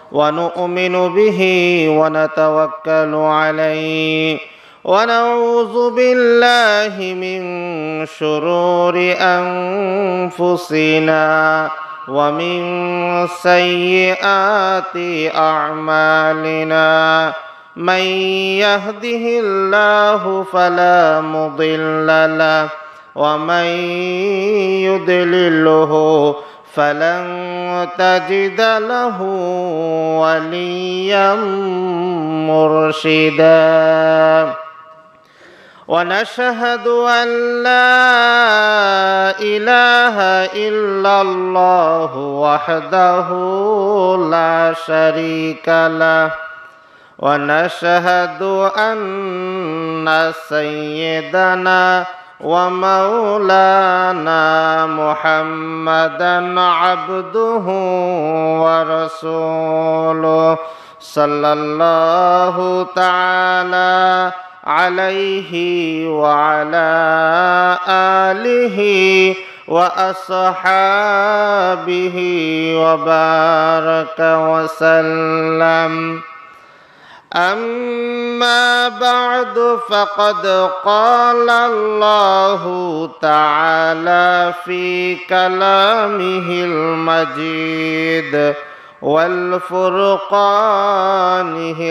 ونؤمن به ونتوكل عليه ونعوذ بالله من شرور أنفسنا ومن سيئات أعمالنا من يهده الله فلا مضل له ومن يضلله فلن تجد له وليا مرشدا ونشهد أن لا إله إلا الله وحده لا شريك له ونشهد أن سيدنا ومولانا محمدا عبده ورسوله صلى الله تعالى عليه وعلى آله وأصحابه وبارك وسلم. أما بعد فقد قال الله تعالى في كلامه المجيد والفرقانه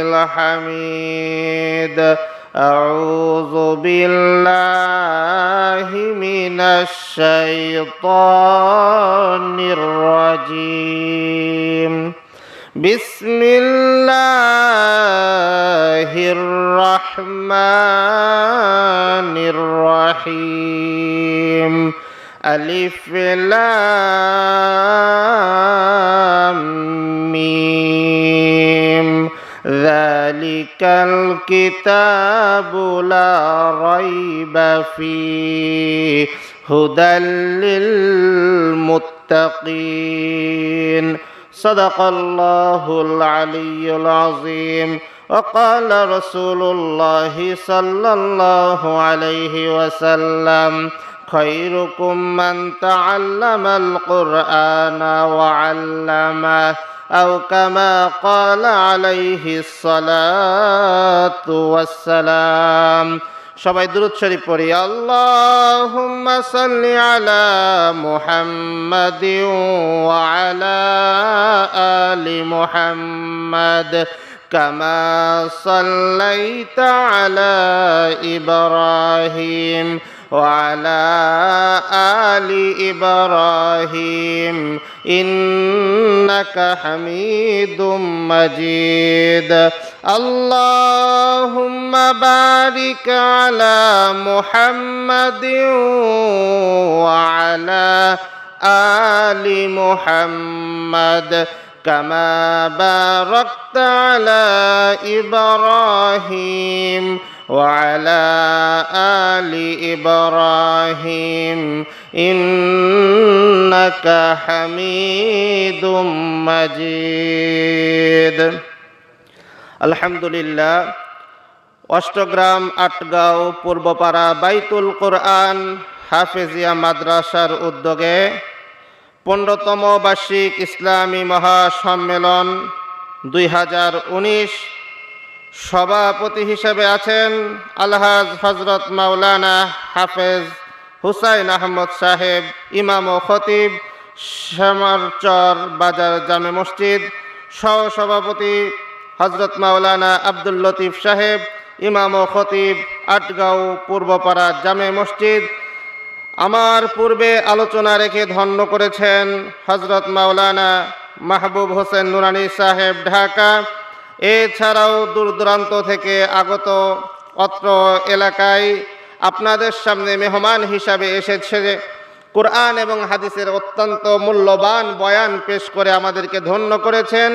الحميد: أعوذ بالله من الشيطان الرجيم. بسم الله الرحمن الرحيم. ألف لام ميم. ذلك الكتاب لا ريب فيه هدى للمتقين. صدق الله العلي العظيم. وقال رسول الله صلى الله عليه وسلم: خيركم من تعلم القرآن وعلمه، أو كما قال عليه الصلاة والسلام. সবাই দুরূদ শরীফ পড়ি। আল্লাহুম্মা সাল্লি আলা মুহাম্মাদিন ওয়া আলা আলি মুহাম্মাদ কামা সাল্লাইতা আলা ইব্রাহিম ওয়া আলা আলি ইব্রাহিম ইন্নাকা হামিদুম মাজিদ। اللهم بارك على محمد وعلى آل محمد كما باركت على إبراهيم وعلى آل إبراهيم إنك حميد مجيد। আলহামদুলিল্লাহ। অষ্টগ্রাম আটগাঁও পূর্বপাড়া বাইতুল কোরআন হাফেজিয়া মাদ্রাসার উদ্যোগে 15তম বার্ষিক ইসলামী মহাসম্মেলন 2019 সভাপতি হিসেবে আছেন আলহাজ হজরত মাওলানা হাফেজ হুসাইন আহমদ সাহেব, ইমাম ও খতিব, শ্যামারচর বাজার জামে মসজিদ। সহসভাপতি হজরত মাওলানা আব্দুল লতিফ সাহেব, ইমাম ও খতিব, আটগাঁও পূর্বপাড়া জামে মসজিদ। আমার পূর্বে আলোচনা রেখে ধন্য করেছেন হজরত মাওলানা মাহবুব হোসেন নুরানি সাহেব, ঢাকা। এছাড়াও দূর দূরান্ত থেকে আগত অত্র এলাকায় আপনাদের সামনে মেহমান হিসাবে এসেছে, কোরআন এবং হাদিসের অত্যন্ত মূল্যবান বয়ান পেশ করে আমাদেরকে ধন্য করেছেন।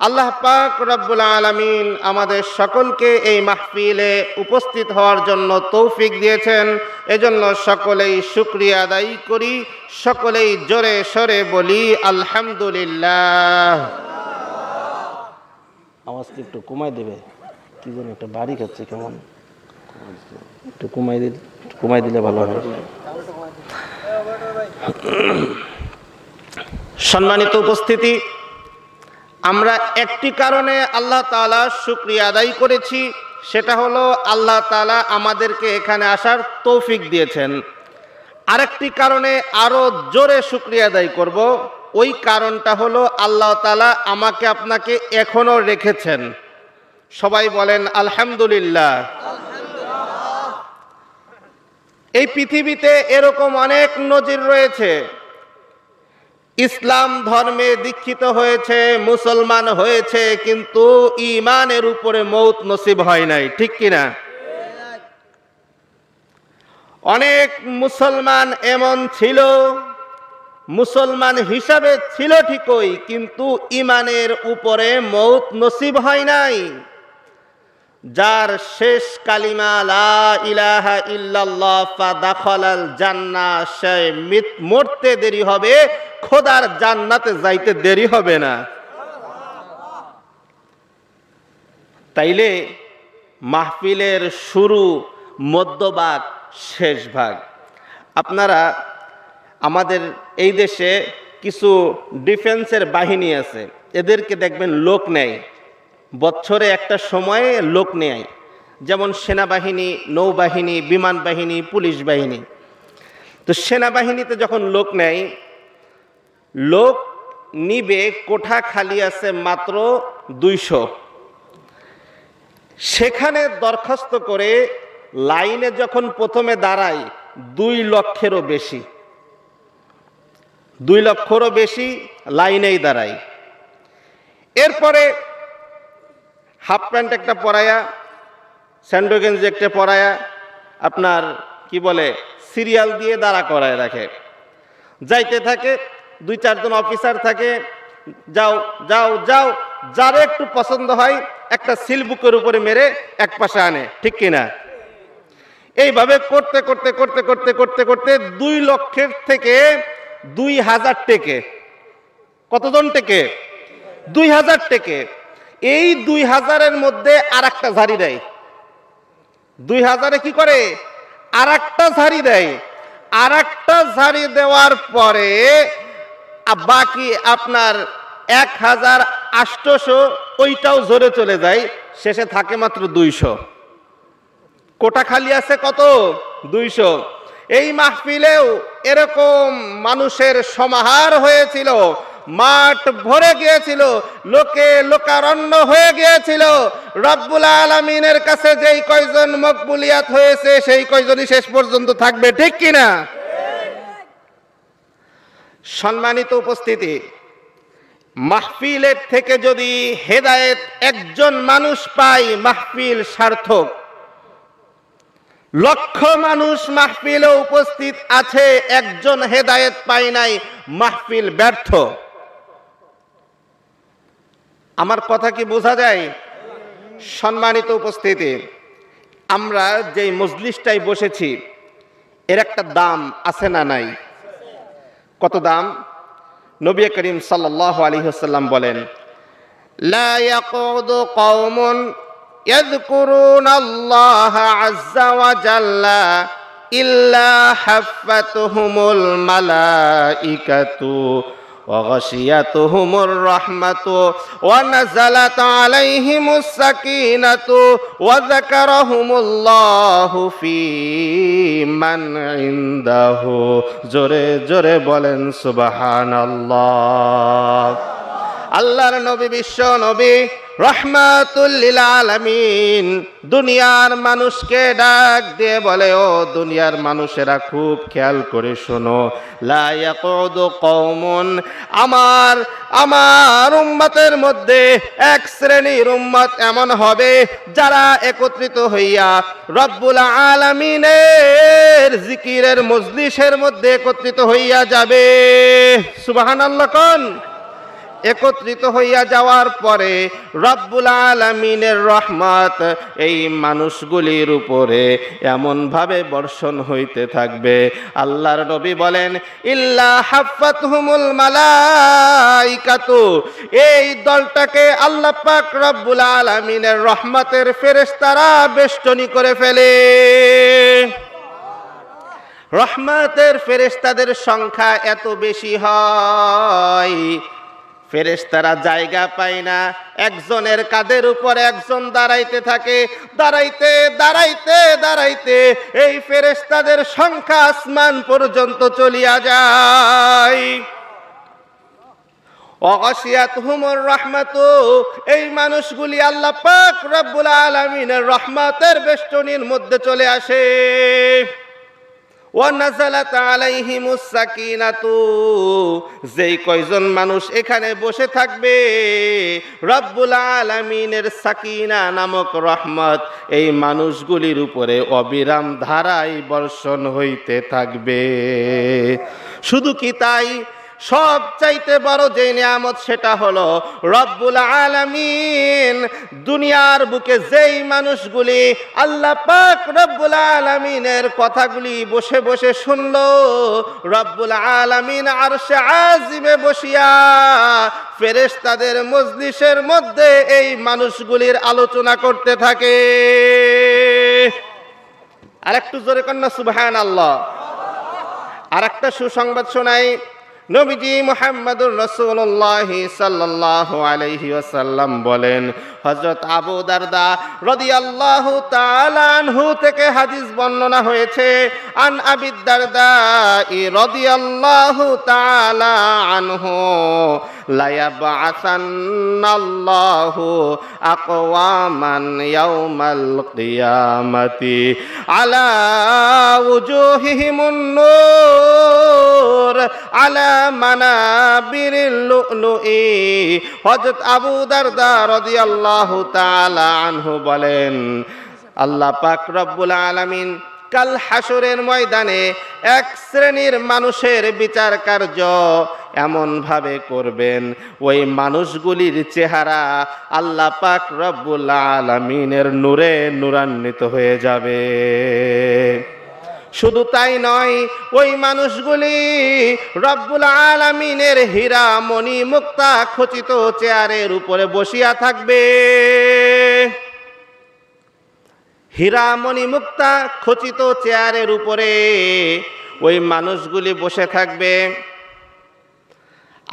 আল্লাহ পাক রব্বুল আলামিন আমাদের সকলকে এই মাহফিলে উপস্থিত হওয়ার জন্য তৌফিক দিয়েছেন। এজন্য সকলেই শুকরিয়া আদায় করি, সকলেই জোরে সরে বলি আলহামদুলিল্লাহ। আওয়াজটা একটু কমাই দেবে, কি যেন একটা বাড়ি খাচ্ছে, কেমন একটু কমাই দিলে ভালো হয়। সম্মানিত উপস্থিতি, আমরা একটি কারণে আল্লাহ তাআলা শুকরিয়া আদায় করেছি, সেটা হলো আল্লাহ তাআলা আমাদেরকে এখানে আসার তৌফিক দিয়েছেন। আরেকটি কারণে আরো জোরে শুকরিয়া আদায় করব, ওই কারণটা হলো আল্লাহ তাআলা আমাকে আপনাকে এখনো রেখেছেন। সবাই বলেন আলহামদুলিল্লাহ। এই পৃথিবীতে এরকম অনেক নজির রয়েছে, ইসলাম ধর্মে দীক্ষিত হয়েছে, মুসলমান হয়েছে, কিন্তু ঈমানের উপরে মৌত নসিব হয় নাই, ঠিক কিনা? অনেক মুসলমান এমন ছিল, মুসলমান হিসাবে ছিল ঠিকই, কিন্তু ঈমানের উপরে মৌত নসিব হয় নাই। যার শেষ কালিমা লা ইলাহা ইল্লাল্লাহ ফাদাখালাল জান্নাহ, সে মরতে দেরি হবে, খোদার জান্নাতে যাইতে দেরি হবে না। তাইলে মাহফিলের শুরু, মধ্যভাগ, শেষ ভাগ। আপনারা আমাদের এই দেশে কিছু ডিফেন্সের বাহিনী আছে, এদেরকে দেখবেন লোক নেয়, বছরে একটা সময়ে লোক নেয়, যেমন সেনাবাহিনী, নৌবাহিনী, বিমান বাহিনী, পুলিশ বাহিনী। তো সেনাবাহিনীতে যখন লোক নেয়, লোক নিবে, কোঠা খালি আছে মাত্র 200। সেখানে দরখাস্ত করে লাইনে যখন প্রথমে দাঁড়ায় 2 লক্ষেরও বেশি, 2 লক্ষেরও বেশি লাইনেই দাঁড়ায়। এরপরে হাফ প্যান্ট একটা পরায়া, স্যান্ডো গেঞ্জি একটা পরায়া, আপনার কি বলে সিরিয়াল দিয়ে দাঁড়া করায় রাখে, যাইতে থাকে। 2-4 জন অফিসার থাকে, যাও যাও যাও, যার একটু পছন্দ হয় একটা সিল বুকের উপরে মেরে এক পাশে আনে, ঠিক কিনা? এইভাবে করতে করতে করতে করতে করতে করতে 2 লক্ষের থেকে 2000 টেকে। কতজন টেকে? 2000 টেকে। এই 2000-এর মধ্যে আর একটা ঝাড়ি দেয়। 2000-এ কি করে? আর একটা ঝাড়ি দেয়। আর একটা ঝাড়ি দেওয়ার পরে বাকি আপনার 1800 ওইটাও জোরে চলে যায়, শেষে থাকে মাত্র 200। কোটা খালি আছে কত? 200। এই মাহফিলেও এরকম মানুষের সমাহার হয়েছিল, মাঠ ভরে গিয়েছিল, লোকে লোকারণ্য হয়ে গিয়েছিল। রব্বুল আলামিনের কাছে যেই কয়জন মকবুলিয়াত হয়েছে, সেই কয়জনই শেষ পর্যন্ত থাকবে, ঠিক কিনা? সম্মানিত উপস্থিতি, মাহফিলের থেকে যদি হেদায়েত একজন মানুষ পায়, মাহফিল সার্থক। লক্ষ মানুষ মাহফিলে উপস্থিত আছে, একজন হেদায়েত পায় নাই, মাহফিল ব্যর্থ। আমার কথা কি বোঝা যায়? সম্মানিত উপস্থিতি, আমরা যেই মজলিসটায় বসেছি, এর একটা দাম আছে না নাই? কত দাম? নবী করিম সাল্লাল্লাহু আলাইহি ওয়াসাল্লাম বলেন, লা ইয়াকুদু কওমুন ইয়াযকুরুনাল্লাহা আযযা ওয়া জাল্লা ইল্লা হাফফাতুহুমুল মালাইকাতু ওয়া গাশিয়াতুহুমুর রাহমাতু ওয়া নাযালাত আলাইহিমুস সাকিনাতু ওয়া যাকারাহুমুল্লাহু ফি মান ইনদাহু। জোরে জোরে বলেন সুবহানাল্লাহ। আল্লাহর নবী, বিশ্ব নবী, রহমাতুল লিল আলামিন, দুনিয়ার মানুষকে ডাক দিয়ে বলে, ও দুনিয়ার মানুষেরা খুব খেয়াল করে শোনো, লা ইয়াকুদু কওমুন, আমার উম্মতের মধ্যে এক শ্রেণীর উম্মত এমন হবে, যারা একত্রিত হইয়া রব্বুল আলামিনের জিকিরের মজলিসের মধ্যে একত্রিত হইয়া যাবে। সুবহানাল্লাহ কোন? একত্রিত হইয়া যাওয়ার পরে রব্বুল আলামিনের রহমত এই মানুষগুলির উপরে এমন ভাবে বর্ষণ হইতে থাকবে। আল্লাহর নবী বলেন, ইল্লা হাফাতহুমুল মালাইকাতু, এই দলটাকে আল্লাহ পাক রব্বুল আলামিনের রহমতের ফেরেশতারা বেষ্টনী করে ফেলে। রহমতের ফেরেশতাদের সংখ্যা এত বেশি হয়, ফেরেশতারা জায়গা পায় না, একজনের কাঁধের উপর একজন দাঁড়াইতে থাকে। দাঁড়াইতে দাঁড়াইতে দাঁড়াইতে এই ফেরেশতাদের সংখ্যা আসমান পর্যন্ত চলিয়া যায়। ওয়াগশিয়াতহুমুর রাহমাতু, এই মানুষগুলি আল্লাহ পাক রব্বুল আলামিনের রহমতের বেষ্টনীর মধ্যে চলে আসে। ওয়া নাযালাত আলাইহিমুস সাকিনাতু, যেই কয়জন মানুষ এখানে বসে থাকবে রব্বুল আলামিনের সাকিনা নামক রহমত এই মানুষগুলির উপরে অবিরাম ধারায় বর্ষণ হইতে থাকবে। শুধু কি তাই, সব চাইতে বড় যে নিয়ামত সেটা হলো রব্বুল আলামিন দুনিয়ার বুকে যেই মানুষগুলি আল্লাহ পাক রব্বুল আলামিনের কথাগুলি বসে বসে শুনলো, রব্বুল আলামিন আরশে আজিমে বসিয়া ফেরেশতাদের মজলিসের মধ্যে এই মানুষগুলির আলোচনা করতে থাকে। আরেকটু জোরে কন্যা সুবহানাল্লাহ। আরেকটা সুসংবাদ শোনাই, নবীজি মুহাম্মদুর রাসূলুল্লাহ সাল্লাল্লাহু আলাইহি ওয়াসাল্লাম বলেন, হযরত আবু দারদা রাদিয়াল্লাহু তাআলা আনহু থেকে হাদিস বর্ণনা হয়েছে, আন আবি দারদা রাদিয়াল্লাহু তাআলা আনহু লা ইয়াবআসান্নাল্লাহু আকওয়ামান ইয়াউমাল কিয়ামাতি আলা উজুহিহিমুন নূর আলা মানাবিরিল লুলুই। হযরত আবু দারদা রাদিয়াল্লাহু তাআলা আনহু বলেন, আল্লাহ পাক রব্বুল আলামিন কাল হাসরের ময়দানে এক শ্রেণীর মানুষের বিচার কার্য এমন ভাবে করবেন, ওই মানুষগুলির চেহারা আল্লাহ পাক রব্বুল আলামিনের নূরে নূরান্বিত হয়ে যাবে। শুধু তাই নয়, ওই মানুষগুলি রব্বুল আলামিনের হীরা মণি মুক্তা খচিত চেয়ারের উপরে বসিয়া থাকবে। হীরা মণি মুক্তা খচিত চেয়ারের উপরে ওই মানুষগুলি বসে থাকবে।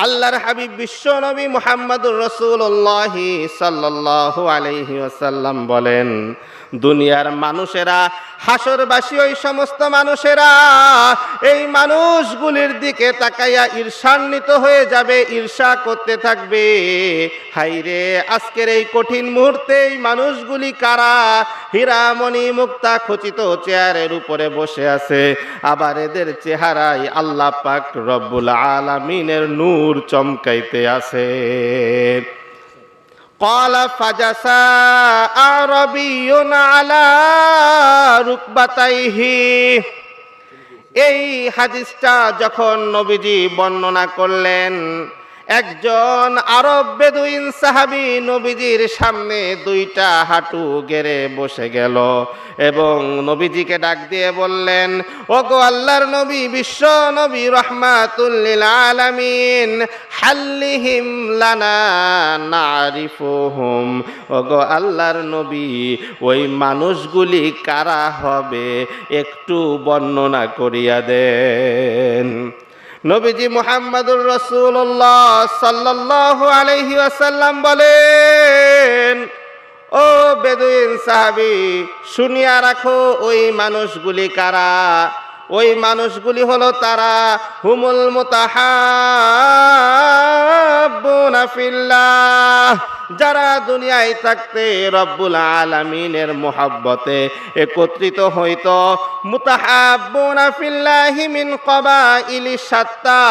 আল্লাহর হাবিব বিশ্ব নবী মুহাম্মদুর রাসূলুল্লাহ সাল্লাল্লাহু আলাইহি ওয়াসাল্লাম বলেন, দুনিয়ার মানুষেরা, হাসরবাসী ওই সমস্ত মানুষেরা এই মানুষগুলির দিকে তাকাইয়া ঈর্ষান্বিত হয়ে যাবে, ঈর্ষা করতে থাকবে, হাইরে আজকের এই কঠিন মুহূর্তে এই মানুষগুলি কারা? হীরামণি মুক্তা খচিত চেয়ারের উপরে বসে আছে, আবার এদের চেহারায় আল্লাহ পাক রব্বুল আলামিনের নূর চমকাইতে আছে। قال فجسا عربي على ركبتيه। এই হাদিসটা যখন নবীজি বর্ণনা করলেন, একজন আরব বেদুইন সাহাবী নবীজির সামনে দুইটা হাঁটু গেড়ে বসে গেল এবং নবীজিকে ডাক দিয়ে বললেন, ওগো আল্লাহর নবী, বিশ্ব নবী রাহমাতুল লিল আলামিন, হাল্লিহিম লানা নারিফুহুম। ওগো আল্লাহর নবী, ওই মানুষগুলি কারা হবে একটু বর্ণনা করিয়া দেন। নবীজি মুহাম্মদুর রাসূলুল্লাহ সাল্লাল্লাহু আলাইহি ওয়াসাল্লাম বলেন, ও বেদুইন সাহাবী, শুনিয়া রাখো ওই মানুষগুলি কারা। ওই মানুষগুলি হলো তারা, হুমুল মুতাহাব্বুনা ফিল্লাহ, যারা দুনিয়ায় থাকতে রব্বুল আলামিনের মুহাব্বতে একত্রিত হইত। মুতাহাব্বুনা ফিল্লাহি মিন কবাইলি শাত্তা,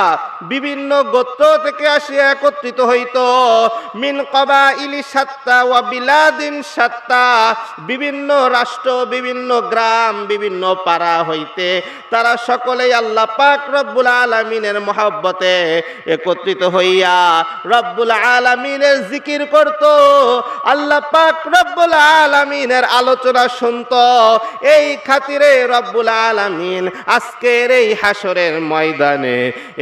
বিভিন্ন গোত্র থেকে আসিয়া একত্রিত হইত। মিন কবাইলি শাত্তা ওয়া বিলাদিন শাত্তা, বিভিন্ন রাষ্ট্র, বিভিন্ন গ্রাম, বিভিন্ন পাড়া হইতে তারা সকলেই আল্লাহ পাক রব্বুল আলামিনের মুহাব্বতে একত্রিত হইয়া রব্বুল আলামিনের জিকির করত, আল্লাহ পাক রব্বুল আলামিনের আলোচনা শুনত। এই খাতিরে রব্বুল আলামিন আজকের এই হাসরের ময়দানে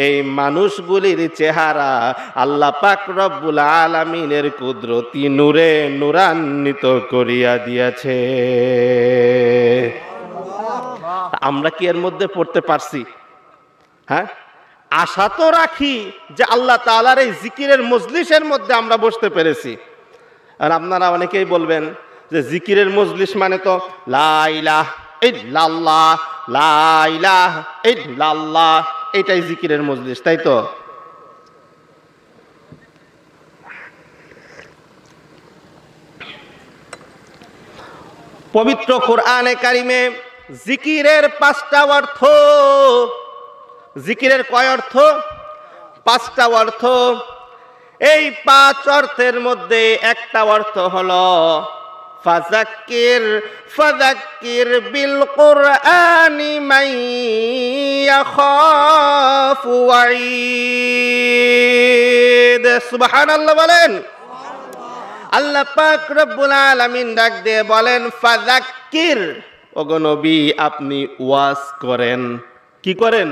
এই মানুষগুলির চেহারা আল্লাহ পাক রব্বুল আলামিনের কুদরতি নূরে নূরান্বিত করিয়া দিয়েছে। আমরা কি এর মধ্যে পড়তে পারছি? হ্যাঁ, আশা তো রাখি যে আল্লাহ তাআলার এই জিকিরের মজলিসের মধ্যে আমরা বসতে পেরেছি। আর আপনারা অনেকেই বলবেন যে জিকিরের মজলিস মানে তো লা ইলাহা ইল্লাল্লাহ, লা ইলাহা ইল্লাল্লাহ, এটাই জিকিরের মজলিস, তাই তো? পবিত্র কোরআনে কারিমে জিকিরের 5টা অর্থ। জিকিরের কয় অর্থ? 5টা অর্থ। এই 5 অর্থের মধ্যে একটা অর্থ হলো ফাযাক্কির, ফাযাক্কির বিল কুরআনি মান ইয়াখাফু ওয়াঈদ। সুবহানাল্লাহ বলেন। আল্লাহ পাক রব্বুল আলামিন ডাক দিয়ে বলেন ফাযাক্কির, ওগো নবী আপনি ওয়াজ করেন। কি করেন?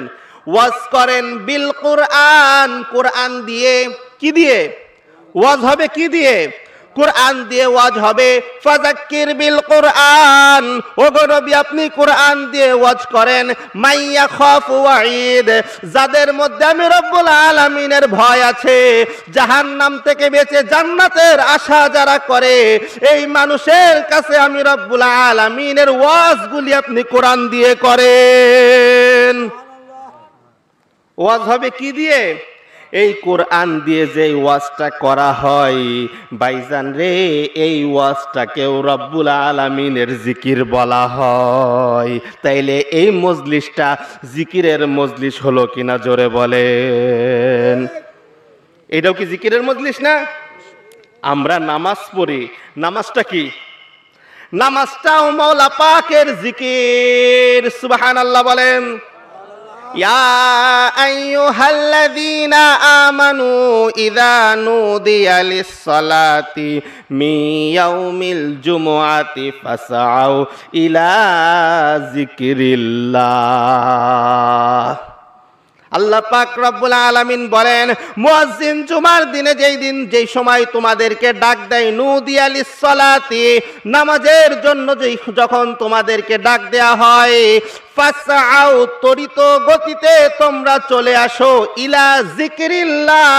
ওয়াজ করেন। বিল কুরআন, কোরআন দিয়ে। কি দিয়ে ওয়াজ হবে? কি দিয়ে? কোরআন দিয়ে ওয়াজ হবে। ফাযাক্কির বিল কুরআন, ওগো নবী আপনি কোরআন দিয়ে ওয়াজ করেন। মাইয়া খাফু ওয়াঈদ, যাদের মধ্যে আমি রব্বুল আলামিনের ভয় আছে, জাহান্নাম থেকে বেঁচে জান্নাতের আশা যারা করে, এই মানুষের কাছে আমি রব্বুল আলামিনের ওয়াজগুলি আপনি কোরআন দিয়ে করেন। ওয়াজ হবে কি দিয়ে? এই কোরআন দিয়ে যে ওয়াজটা করা হয় ভাইজান রে, এই ওয়াজটাকেও রব্বুল আলামিনের জিকির বলা হয়। তাইলে এই মজলিসটা জিকিরের মজলিস হলো কিনা জোরে বলেন? এটাও কি জিকিরের মজলিস না? আমরা নামাজ পড়ি, নামাজটা কি? নামাজটাও মাওলা পাকের জিকির। সুবহানাল্লাহ বলেন। ইয়া আইয়ুহাল্লাযীনা আমানু ইযা নুদিয়া লিস-সালাতি মিন ইয়াউমিল জুমআতি ফাসআউ ইলা যিকরিল্লাহ। আল্লাহ পাক রব্বুল আলামিন বলেন মুয়াজ্জিন জুমার দিনে যেই সময় তোমাদেরকে ডাক দেয়, নুদিয়া লিস-সালাতি, নামাজের জন্য যখন তোমাদেরকে ডাক দেয়া হয়, ফাসআউ, ত্বরিত গতিতে তোমরা চলে আসো, ইলা যিকরিল্লাহ,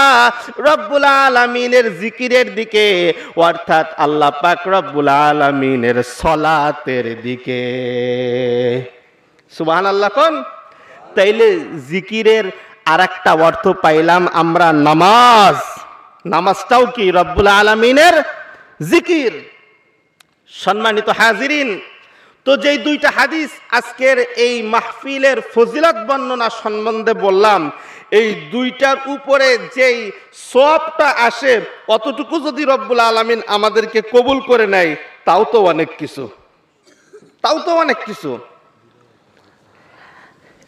রব্বুল আলামিনের জিকিরের দিকে, অর্থাৎ আল্লাহ পাক রব্বুল আলামিনের সালাতের দিকে। সুবহানাল্লাহ কোন? তাইলে জিকিরের আরেকটা অর্থ পাইলাম আমরা নামাজ। নামাজটাও কি রব্বুল আলামিনের জিকির। সম্মানিত হাজিরিন, তো যেই 2টা হাদিস আজকের এই মাহফিলের ফজিলত বর্ণনা সম্বন্ধে বললাম, এই 2টার উপরে যেই সওয়াবটা আসে, অতটুকু যদি রব্বুল আলামিন আমাদেরকে কবুল করে নেয়, তাও তো অনেক কিছু, তাও তো অনেক কিছু।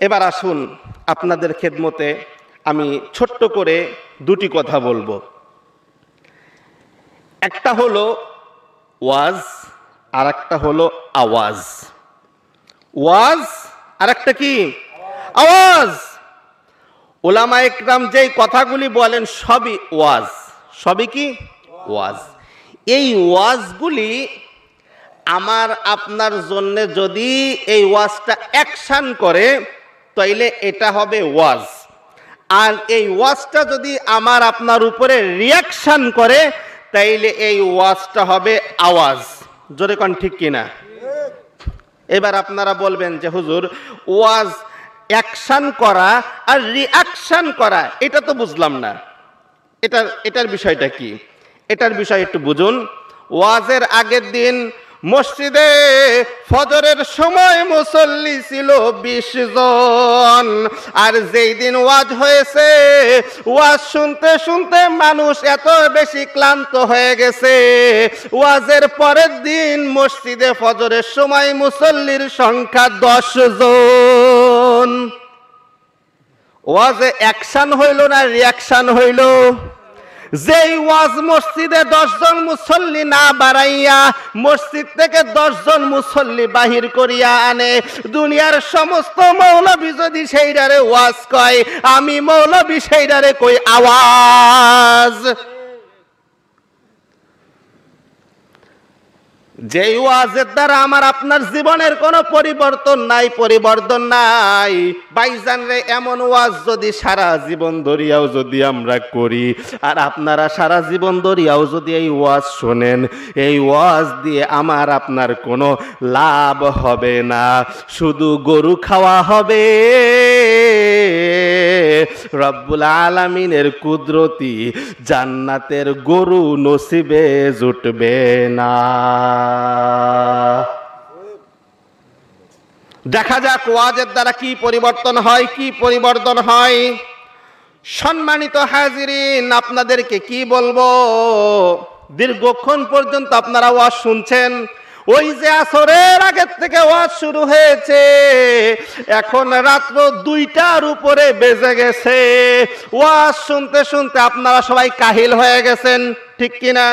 এবার আসুন আপনাদের খেদমতে আমি ছোট্ট করে 2টি কথা বলবো। একটা হলো ওয়াজ, আর একটা হলো আওয়াজ। ওয়াজ আর একটা কি? আওয়াজ। উলামায়ে ইকরাম যেই কথাগুলি বলেন সবই ওয়াজ। সবই কি? ওয়াজ। এই ওয়াজগুলি আমার আপনার জন্য যদি এই ওয়াজটা অ্যাকশন করে, তাইলে এটা হবে ওয়াজ। আর এই ওয়াজটা যদি আমার আপনার উপরে রিয়াকশন করে, তাইলে এই ওয়াজটা হবে আওয়াজ। জোরে কোন ঠিক কিনা? এবার আপনারা বলবেন যে হুজুর, ওয়াজ অ্যাকশন করা আর রিয়াকশন করা এটা তো বুঝলাম না, এটার বিষয়টা কি? এটার বিষয় একটু বুঝুন। ওয়াজের আগের দিন মসজিদে ফজরের সময় মুসল্লি ছিল 20 জন, আর যেই দিন ওয়াজ হয়েছে, ওয়াজ শুনতে শুনতে মানুষ এত বেশি ক্লান্ত হয়ে গেছে, ওয়াজের পরের দিন মসজিদে ফজরের সময় মুসল্লির সংখ্যা 10 জন। ওয়াজে অ্যাকশন হইল না রিয়াকশন হইল? যেই ওয়াজ মসজিদে 10 জন মুসল্লি না বাড়াইয়া মসজিদ থেকে 10 জন মুসল্লি বাহির করিয়া আনে, দুনিয়ার সমস্ত মৌলবী যদি সেইটারে ওয়াজ কয়, আমি মৌলবী সেইটারে কই আওয়াজ। যেই ওয়াজের দ্বারা আমার আপনার জীবনের কোনো পরিবর্তন নাই ভাইজান রে, এমন ওয়াজ যদি সারা জীবন ধরিয়াও যদি আমরা করি, আর আপনারা সারা জীবন ধরিয়াও যদি এই ওয়াজ শোনেন, এই ওয়াজ দিয়ে আমার আপনার কোনো লাভ হবে না, শুধু গরু খাওয়া হবে। রব্বুল আলামিনের কুদরতি জান্নাতের গরু নসিবে জুটবে না। দেখা যাক ওয়াজের দ্বারা কি পরিবর্তন হয়। সম্মানিত হাজিরিন, আপনাদেরকে কি বলবো, দীর্ঘক্ষণ পর্যন্ত আপনারা ওয়াজ শুনছেন। ওই যে আসরের আগের থেকে ওয়াজ শুরু হয়েছে, এখন রাত্র 2টার উপরে বেজে গেছে। ওয়াজ শুনতে শুনতে আপনারা সবাই কাহিল হয়ে গেছেন, ঠিক কিনা?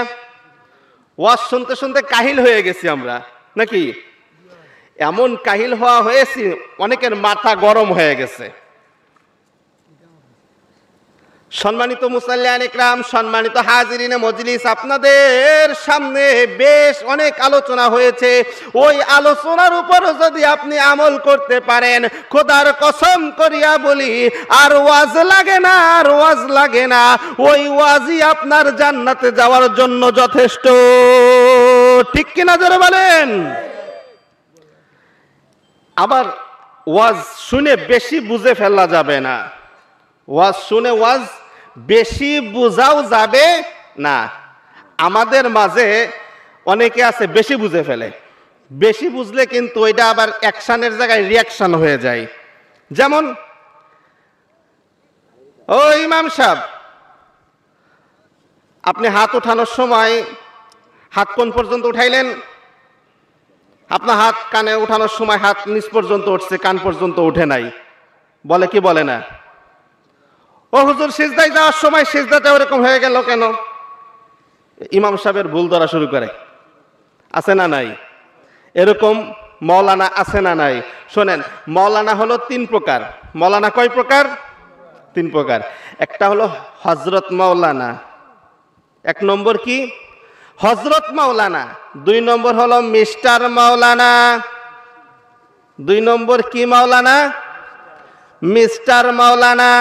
ওয়াজ শুনতে শুনতে কাহিল হয়ে গেছি আমরা, নাকি? এমন কাহিল হওয়া হয়েছি, অনেকের মাথা গরম হয়ে গেছে। সম্মানিত মুসাল্লিয়ান ইকরাম, সম্মানিত হাজিরিনে মজলিস, আপনাদের সামনে বেশ অনেক আলোচনা হয়েছে। ওই আলোচনার উপর যদি আপনি আমল করতে পারেন, খোদার কসম করিয়া বলি, আর ওয়াজ লাগে না, ওই ওয়াজই আপনার জান্নাতে যাওয়ার জন্য যথেষ্ট, ঠিক কিনা জোরে বলেন? আবার ওয়াজ শুনে বেশি বুঝে ফেলা যাবে না, ওয়াজ শুনে ওয়াজ বেশি বুঝাও যাবে না। আমাদের মাঝে অনেকে আছে বেশি বুঝে ফেলে, বেশি বুঝলে কিন্তু ওইটা আবার অ্যাকশনের জায়গায় রিয়াকশন হয়ে যায়। যেমন, ও ইমাম সাহেব, আপনি হাত উঠানোর সময় হাত কোন পর্যন্ত উঠাইলেন? আপনার হাত কানে উঠানোর সময় হাত নিচ পর্যন্ত উঠছে, কান পর্যন্ত উঠে নাই, বলে কি বলে না? ও হুজুর, সিজদায় যাওয়ার সময় সিজদাটা ওরকম হয়ে গেল কেন? ইমাম সাহেবের ভুল ধরা শুরু করে, আছে না নাই? এরকম মৌলানা আছে না নাই? শোনেন, মৌলানা হলো 3 প্রকার। মৌলানা কয় প্রকার? 3 প্রকার। একটা হলো হযরত মৌলানা, 1 নম্বর কি? হযরত মৌলানা। 2 নম্বর হলো মিস্টার মৌলানা। 2 নম্বর কি মৌলানা? মিস্টার মৌলানা।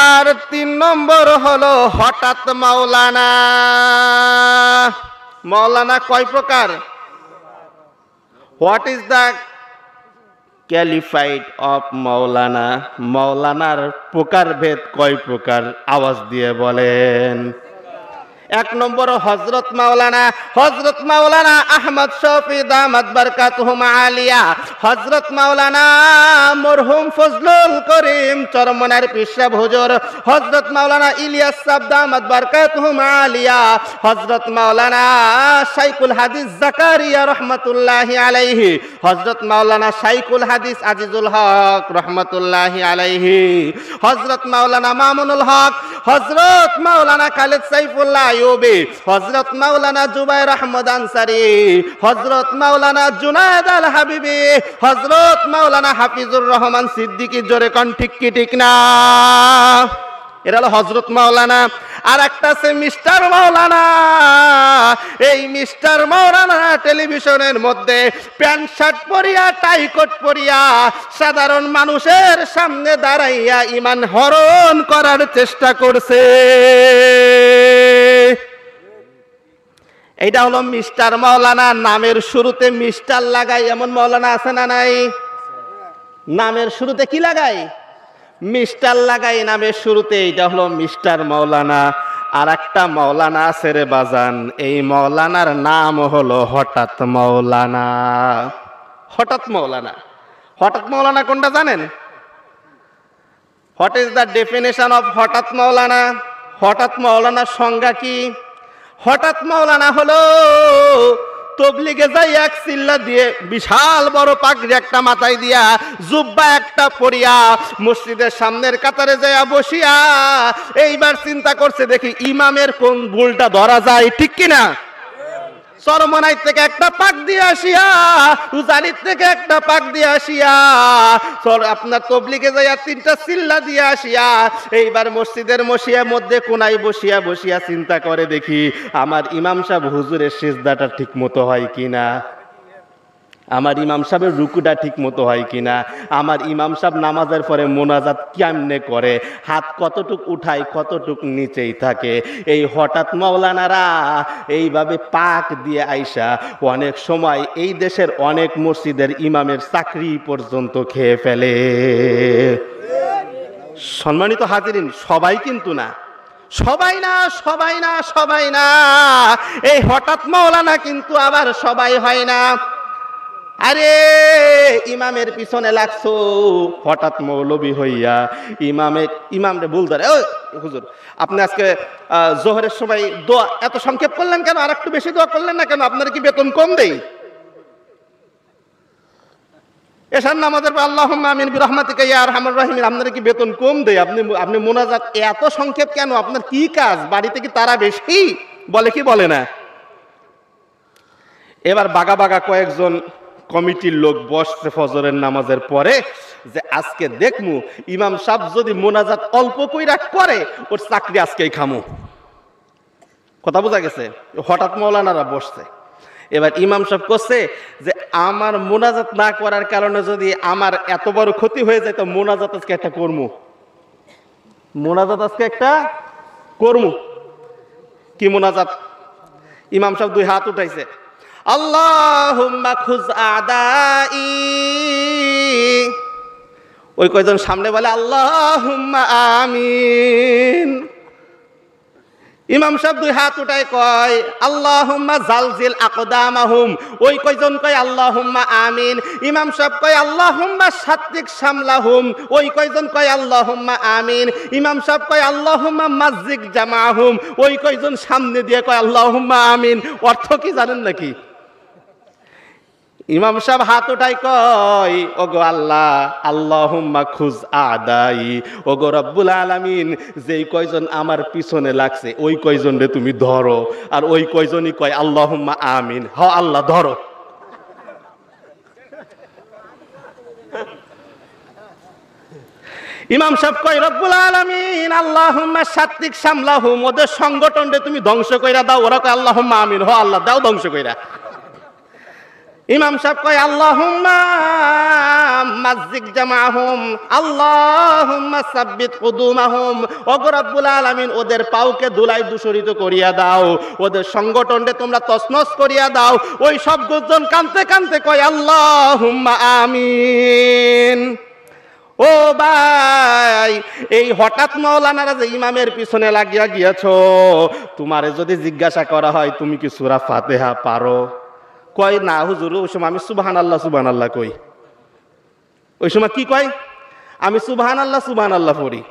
আর 3 নম্বর হলো হঠাৎ মৌলানা। মৌলানা কয় প্রকার? What is the qualified of মৌলানা? মৌলানার প্রকারভেদ কয় প্রকার? আওয়াজ দিয়ে বলেন। 1 নম্বর হযরত মাওলানা। হযরত মাওলানা আহমদ শফি দামাত বারকাতুহুম আলিয়া, হযরত মাওলানা মরহুম ফজলুল করিম চরমনার পিসা হুজুর, হযরত মাওলানা ইলিয়াস সাহেব দামাত বারকাতুহুম আলিয়া, হযরত মাওলানা শাইখুল হাদিস জাকারিয়া রাহমাতুল্লাহি আলাইহি, হযরত মাওলানা শাইখুল হাদিস আজিজুল হক রাহমাতুল্লাহি আলাইহি, হযরত মাওলানা মামুনুল হক, হযরত মাওলানা খালিদ সাইফুল্লাহ আইয়ুবী, হযরত মাওলানা জুবাইর আহমদ আনসারী, হযরত মাওলানা জুনায়েদ আল হাবিবী, হযরত মাওলানা হাফিজুর রহমান সিদ্দিকী। জোরে কোন ঠিক কি ঠিক না? এরা হলো হযরত মাওলানা। আর একটা আছে মিস্টার মাওলানা। এই মিস্টার মাওলানা টেলিভিশনের মধ্যে প্যান্ট শার্ট পরিয়া, টাই কোট পরিয়া, সাধারণ মানুষের সামনে দাঁড়াইয়া ইমান হরণ করার চেষ্টা করছে। এইটা হলো মিস্টার মাওলানা। নামের শুরুতে মিস্টার লাগাই এমন মাওলানা আছে না নাই? নামের শুরুতে কি লাগাই? মিস্টার লাগাই নামের শুরুতে। এইটা হলো মিস্টার মাওলানা। আর একটা মাওলানা আছে রে বাজান, এই মাওলানার নাম হলো হঠাৎ মাওলানা। হঠাৎ মাওলানা। হঠাৎ মাওলানা কোনটা জানেন? What is the definition of হঠাৎ মাওলানা? হঠাৎ মাওলানার সংজ্ঞা কি? হঠাৎ মাওলানা হলো তবলিগে যাই এক চিল্লা দিয়ে, বিশাল বড় পাগড়ি একটা মাথায় দিয়া, জুব্বা একটা পরিয়া, মসজিদের সামনের কাতারে যাইয়া বসিয়া এইবার চিন্তা করছে দেখি ইমামের কোন ভুলটা ধরা যায়, ঠিক কিনা? চরমনাই থেকে একটা পাক দিয়ে আসিয়া, উজানির থেকে একটা পাক দিয়ে আসিয়া, আপনার তবলিগে যাইয়া 3টা চিল্লা দিয়ে আসিয়া, এইবার মসজিদের মধ্যে কোনায় বসিয়া বসিয়া চিন্তা করে দেখি আমার ইমাম সাহেব হুজুরের সিজদাটা ঠিক মতো হয় কিনা, আমার ইমাম সাহেবের রুকুটা ঠিক মতো হয় কিনা, আমার ইমাম সাহেব নামাজের পরে মোনাজাত কেমনে করে, হাত কতটুক উঠায় কতটুক নিচেই থাকে। এই হঠাৎ মাওলানারা এইভাবে পাক দিয়ে আইসা অনেক সময় এই দেশের অনেক মসজিদের ইমামের চাকরি পর্যন্ত খেয়ে ফেলে। সম্মানিত হাজিরিন, সবাই কিন্তু না, সবাই না, সবাই না, সবাই না, এই হঠাৎ মাওলানা কিন্তু আবার সবাই হয় না। আরে ইমামের পিছনে লাগছো হঠাৎ মৌলবী হইয়া, ইমামরে ভুল ধরে, ও হুজুর আপনি আজকে জোহরের সময় দোয়া এত সংক্ষেপ করলেন কেন, আর একটু বেশি দোয়া করলেন না কেন, আপনার কি বেতন কম দেই? এশার নামাজের পর আল্লাহুম্মা আমিন বিরহমাতিকা ইয়া আরহামার রাহিমিন, আপনার কি বেতন কম দেই? আপনি মোনাজাত এত সংক্ষেপ কেন, আপনার কি কাজ, বাড়িতে কি তারা বেশি? বলে কি বলে না? এবার বাগা বাগা কয়েকজন কমিটির লোক বসছে ফজরের নামাজের পরে যে আজকে দেখমু ইমাম সাহেব যদি মোনাজাত অল্প কইরা করে ওর চাকরি আজকেই খামু। কথা বোঝা গেছে? হঠাৎ মাওলানারা বসছে। এবার ইমাম সাহেব করছে যে আমার মোনাজাত না করার কারণে যদি আমার এত বড় ক্ষতি হয়ে যায় তো মোনাজাত আজকে একটা করমু, মোনাজাত আজকে একটা করমু। কি মোনাজাত? ইমাম সাহেব 2 হাত উঠাইছে, আল্লাহুম্মা খুজ আদাই, ওই কয়জন সামনে বলে আল্লাহুম্মা আমিন। ইমাম সাহেব 2 হাত উঠায় কয় আল্লাহুম্মা জালজিল আকদামাহুম, ওই কয়জন কয় আল্লাহুম্মা আমিন। ইমাম সাহেব কয় আল্লাহুম্মা সাত্তিক সামলাহুম, ওই কয়জন কয় আল্লাহুম্মা আমিন। ইমাম সাহেব কয় আল্লাহুম্মা মাজ্জিক জামাহুম, ওই কয়জন সামনে দিয়ে কয় আল্লাহুম্মা আমিন। অর্থ কি জানেন নাকি? ইমাম সাহেব হাত উঠাই কয় ওগো আল্লাহ, আল্লাহুম্মা খুজ আদাই, ওগো রব্বুল আলামিন যেই কয়জন আমার পিছনে লাগছে ওই কয়জন রে তুমি ধরো। আর ওই কয়জনই কয় আল্লাহুম্মা আমিন, হ আল্লাহ ধরো। ইমাম সাহেব কয় রব্বুল আলামিন আল্লাহুম্মা সাত্তিক সামলাহুম, ওদের সংগঠন রে তুমি ধ্বংস কইরা দাও। ওরা কয় আল্লাহুম্মা আমিন, হ আল্লাহ দাও ধ্বংস কইরা। ইমাম সাহেব কয় আল্লাহুম্মা মাজ্জিক জামাহুম, আল্লাহুম্মা সাব্বিত কুদুমাহুম, ওগো রব্বুল আলামিন ওদের পাউকে ধুলাই দূষরিত করিয়া দাও, ওদের সংগঠনকে তোমরা তছনছ করিয়া দাও। ওই সব গুজন কানতে কানতে কয় আল্লাহুম্মা আমিন। ও ভাই, এই হঠাৎ মাওলানারা যে ইমামের পিছনে লাগিয়া গিয়েছ, তোমারে যদি জিজ্ঞাসা করা হয় তুমি কি সূরা ফাতিহা পারো? কয় না হুজুর, ওই সময় আমি সুবহানাল্লাহ সুবহানাল্লাহ কই। ওই সময় কি কয়? আমি সুবহানাল্লাহ সুবহানাল্লাহ পড়ি।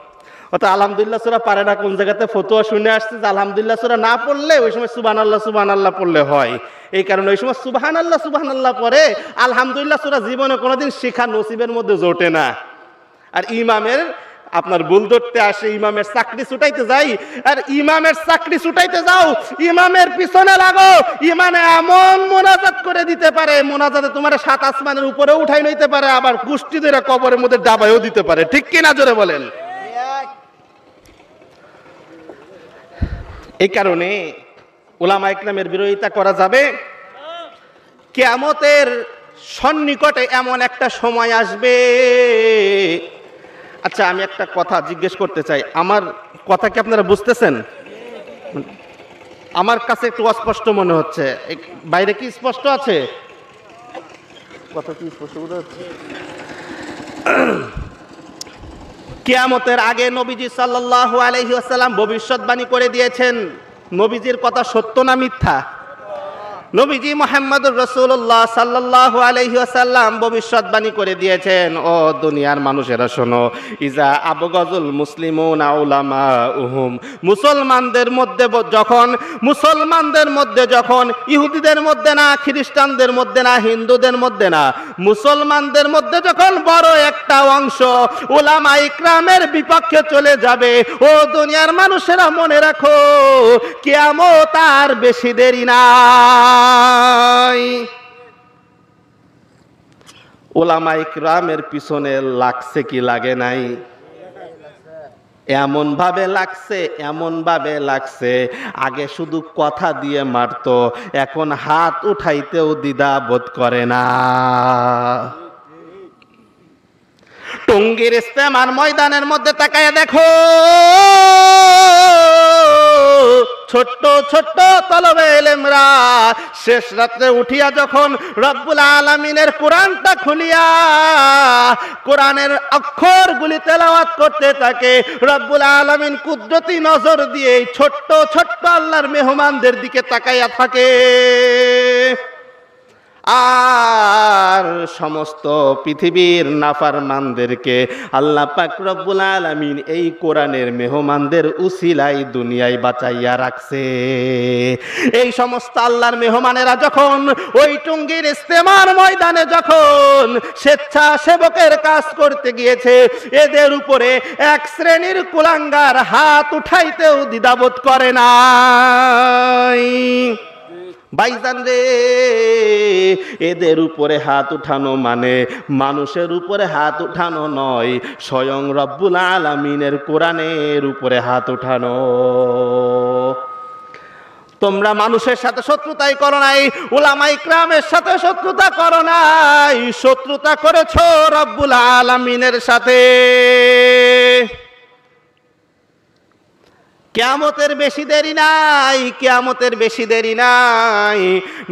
অত আলহামদুলিল্লাহ সূরা পারে না, কোন জায়গাতে ফতোয়া শুনে আসছে যে আলহামদুলিল্লাহ সূরা না পড়লে ওই সময় সুবহানাল্লাহ সুবহানাল্লাহ পড়লে হয়। এই কারণে ওই সময় সুবহানাল্লাহ সুবহানাল্লাহ পড়ে, আলহামদুলিল্লাহ সূরা জীবনে কোনোদিন শিখা নসিবের মধ্যে জোটে না। আর ইমামের আপনার ভুল ধরতে আসে, ইমামের চাকরি ছুটাইতে যাই, আর ইমামের চাকরি ছুটাইতে যাও, ইমামের পিছনে লাগো, ইমামে এমন মোনাজাত করে দিতে পারে, মোনাজাতে তোমার 7 আসমানের উপরে উঠাই নিতে পারে, আবার কুষ্টি ধরে কবরের মধ্যে ডাবাইও দিতে পারে। ঠিক কিনা জোরে বলেন? এই কারণে উলামা ইকরামের বিরোধিতা করা যাবে। কিয়ামতের সন্নিকটে এমন একটা সময় আসবে। আচ্ছা, আমি একটা কথা জিজ্ঞেস করতে চাই, আমার কথা কি আপনারা বুঝতেছেন? আমার কাছে একটু অস্পষ্ট মনে হচ্ছে, বাইরে কি স্পষ্ট আছে? কথা কি স্পষ্ট বোঝা যাচ্ছে? কিয়ামতের আগে নবীজি সাল্লাল্লাহু আলাইহি ওয়াসাল্লাম ভবিষ্যৎবাণী করে দিয়েছেন। নবীজির কথা সত্য না মিথ্যা? নবীজি মুহাম্মদুর রাসূলুল্লাহ সাল্লাল্লাহু আলাইহি ওয়াসাল্লাম ভবিষ্যৎবাণী করে দিয়েছেন, ও দুনিয়ার মানুষেরা শোনো, ইজা আবগাজুল মুসলিমুনা উলামাউহুম, মুসলমানদের মধ্যে যখন ইহুদিদের মধ্যে না, খ্রিস্টানদের মধ্যে না, হিন্দুদের মধ্যে না, মুসলমানদের মধ্যে যখন বড় একটা অংশ উলামা ইকরামের বিপক্ষে চলে যাবে, ও দুনিয়ার মানুষেরা মনে রাখো কিয়ামত আর বেশি দেরি না। নাই। উলামায়ে কিরামের পিছনে লাগছে কি লাগে নাই? এমন ভাবে লাগছে আগে শুধু কথা দিয়ে মারতো, এখন হাত উঠাইতেও দ্বিধা বোধ করে না। টঙ্গীর ইস্তেমার ময়দানের মধ্যে তাকায় দেখো, ছোট্ট ছোট্ট তলবে ইলমরা শেষ রাত্রে উঠিয়া যখন রব্বুল আলামিনের কোরআনটা খুলিয়া কোরআনের অক্ষরগুলি তেলাওয়াত করতে থাকে, রব্বুল আলামিন কুদরতি নজর দিয়ে ছোট্ট ছোট্ট আল্লাহর মেহমানদের দিকে তাকাইয়া থাকে। আর সমস্ত পৃথিবীর নাফরমানদেরকে আল্লাহ পাক রব্বুল আলামিন এই কোরআনের মেহমানদের উসিলায় দুনিয়ায় বাঁচাইয়া রাখছে। এই সমস্ত আল্লাহর মেহমানেরা যখন ওই টঙ্গীর ইস্তেমার ময়দানে যখন স্বেচ্ছাসেবকের কাজ করতে গিয়েছে, এদের উপরে এক শ্রেণীর কুলাঙ্গার হাত উঠাইতেও দ্বিধাবোধ করে নাই। ভাইজান রে, এদের উপরে হাত উঠানো মানে মানুষের উপরে হাত উঠানো নয়, স্বয়ং রব্বুল আলামিনের কোরআনের উপরে হাত উঠানো। তোমরা মানুষের সাথে শত্রুতাই করো নাই, উলামায়ে কিরামের সাথে শত্রুতা করো নাই, শত্রুতা করেছো রব্বুল আলামিনের সাথে। কিয়ামতের বেশি দেরি নাই, কিয়ামতের বেশি দেরি নাই।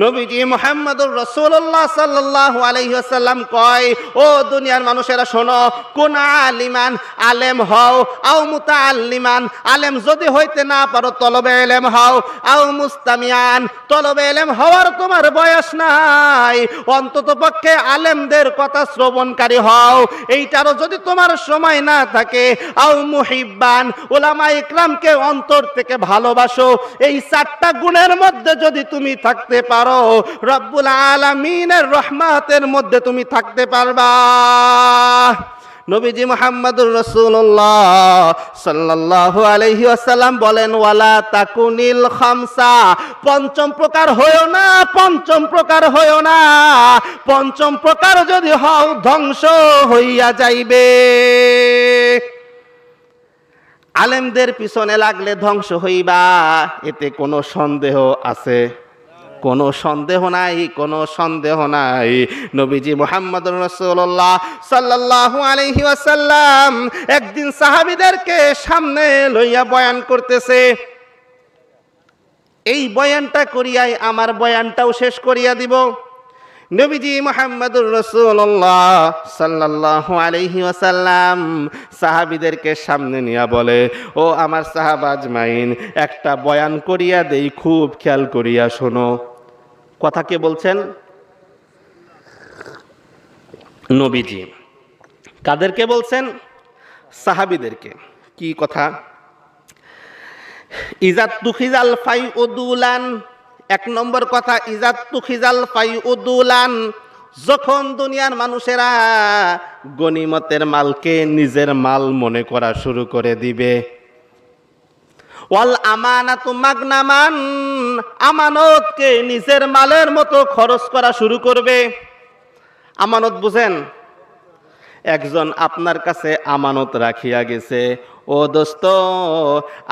নবীজি মুহাম্মদুর রাসূলুল্লাহ সাল্লাল্লাহু আলাইহি ওয়াসাল্লাম কয়, ও দুনিয়ার মানুষেরা শোনো, কোন আলিমান, আলেম হও, আও মুতাআল্লিমান, আলেম যদি হইতে না পারো তলবে ইলম হও, আও মুস্তামিয়ান, তলবে ইলম হওয়ার তোমার বয়স নাই, অন্তত পক্ষে আলেমদের কথা শ্রবণকারী হও, এইটারও যদি তোমার সময় না থাকে, আও মুহিব্বান, উলামায়ে কিরামকে অন্তর থেকে ভালোবাসো, এই চারটা গুণের মধ্যে যদি তুমি থাকতে পারো, রব্বুল আলামিনের রহমতের মধ্যে তুমি থাকতে পারবা। নবীজি মুহাম্মদুর রাসূলুল্লাহ সাল্লাল্লাহু আলাইহি ওয়াসাল্লাম বলেন, ওয়ালা তাকুনিল খামসা, পঞ্চম প্রকার হয়ো না, পঞ্চম প্রকার হয়ো না, পঞ্চম প্রকার যদি হও ধ্বংস হইয়া যাইবে। আলেমদের পিছনে লাগলে ধ্বংস হইবা, এতে কোনো সন্দেহ আছে? কোনো সন্দেহ নাই, কোনো সন্দেহ নাই। নবীজি মুহাম্মদুর রাসূলুল্লাহ সাল্লাল্লাহু আলাইহি ওয়াসাল্লাম একদিন সাহাবীদেরকে সামনে লইয়া বয়ান করতেছে। এই বয়ানটা করিয়াই আমার বয়ানটাও শেষ করিয়া দিব। নবীজি মুহাম্মদুর রাসূলুল্লাহ সাল্লাল্লাহু আলাইহি ওয়াসাল্লাম সাহাবীদেরকে সামনে নিয়ে বলে, ও আমার সাহাবা আজমাইন, একটা বয়ান করিয়া দেই, খুব খেয়াল করিয়া শোনো। কথা কে বলছেন? নবীজি। কাদেরকে বলছেন? সাহাবীদেরকে। কি কথা? ইজাত তুখিজাল ফাই উদুলান, এক নম্বর কথা, ইজাত তুখিজাল ফাই উদুলান, যখন দুনিয়ার মানুষেরা গনিমতের মালকে নিজের মাল মনে করা শুরু করে দিবে। ওয়াল আমানাতু মাগনামান, আমানতকে নিজের মালের মতো খরচ করা শুরু করবে। আমানত বুঝেন? একজন আপনার কাছে আমানত রাখিয়া গেছে, ও দোস্ত,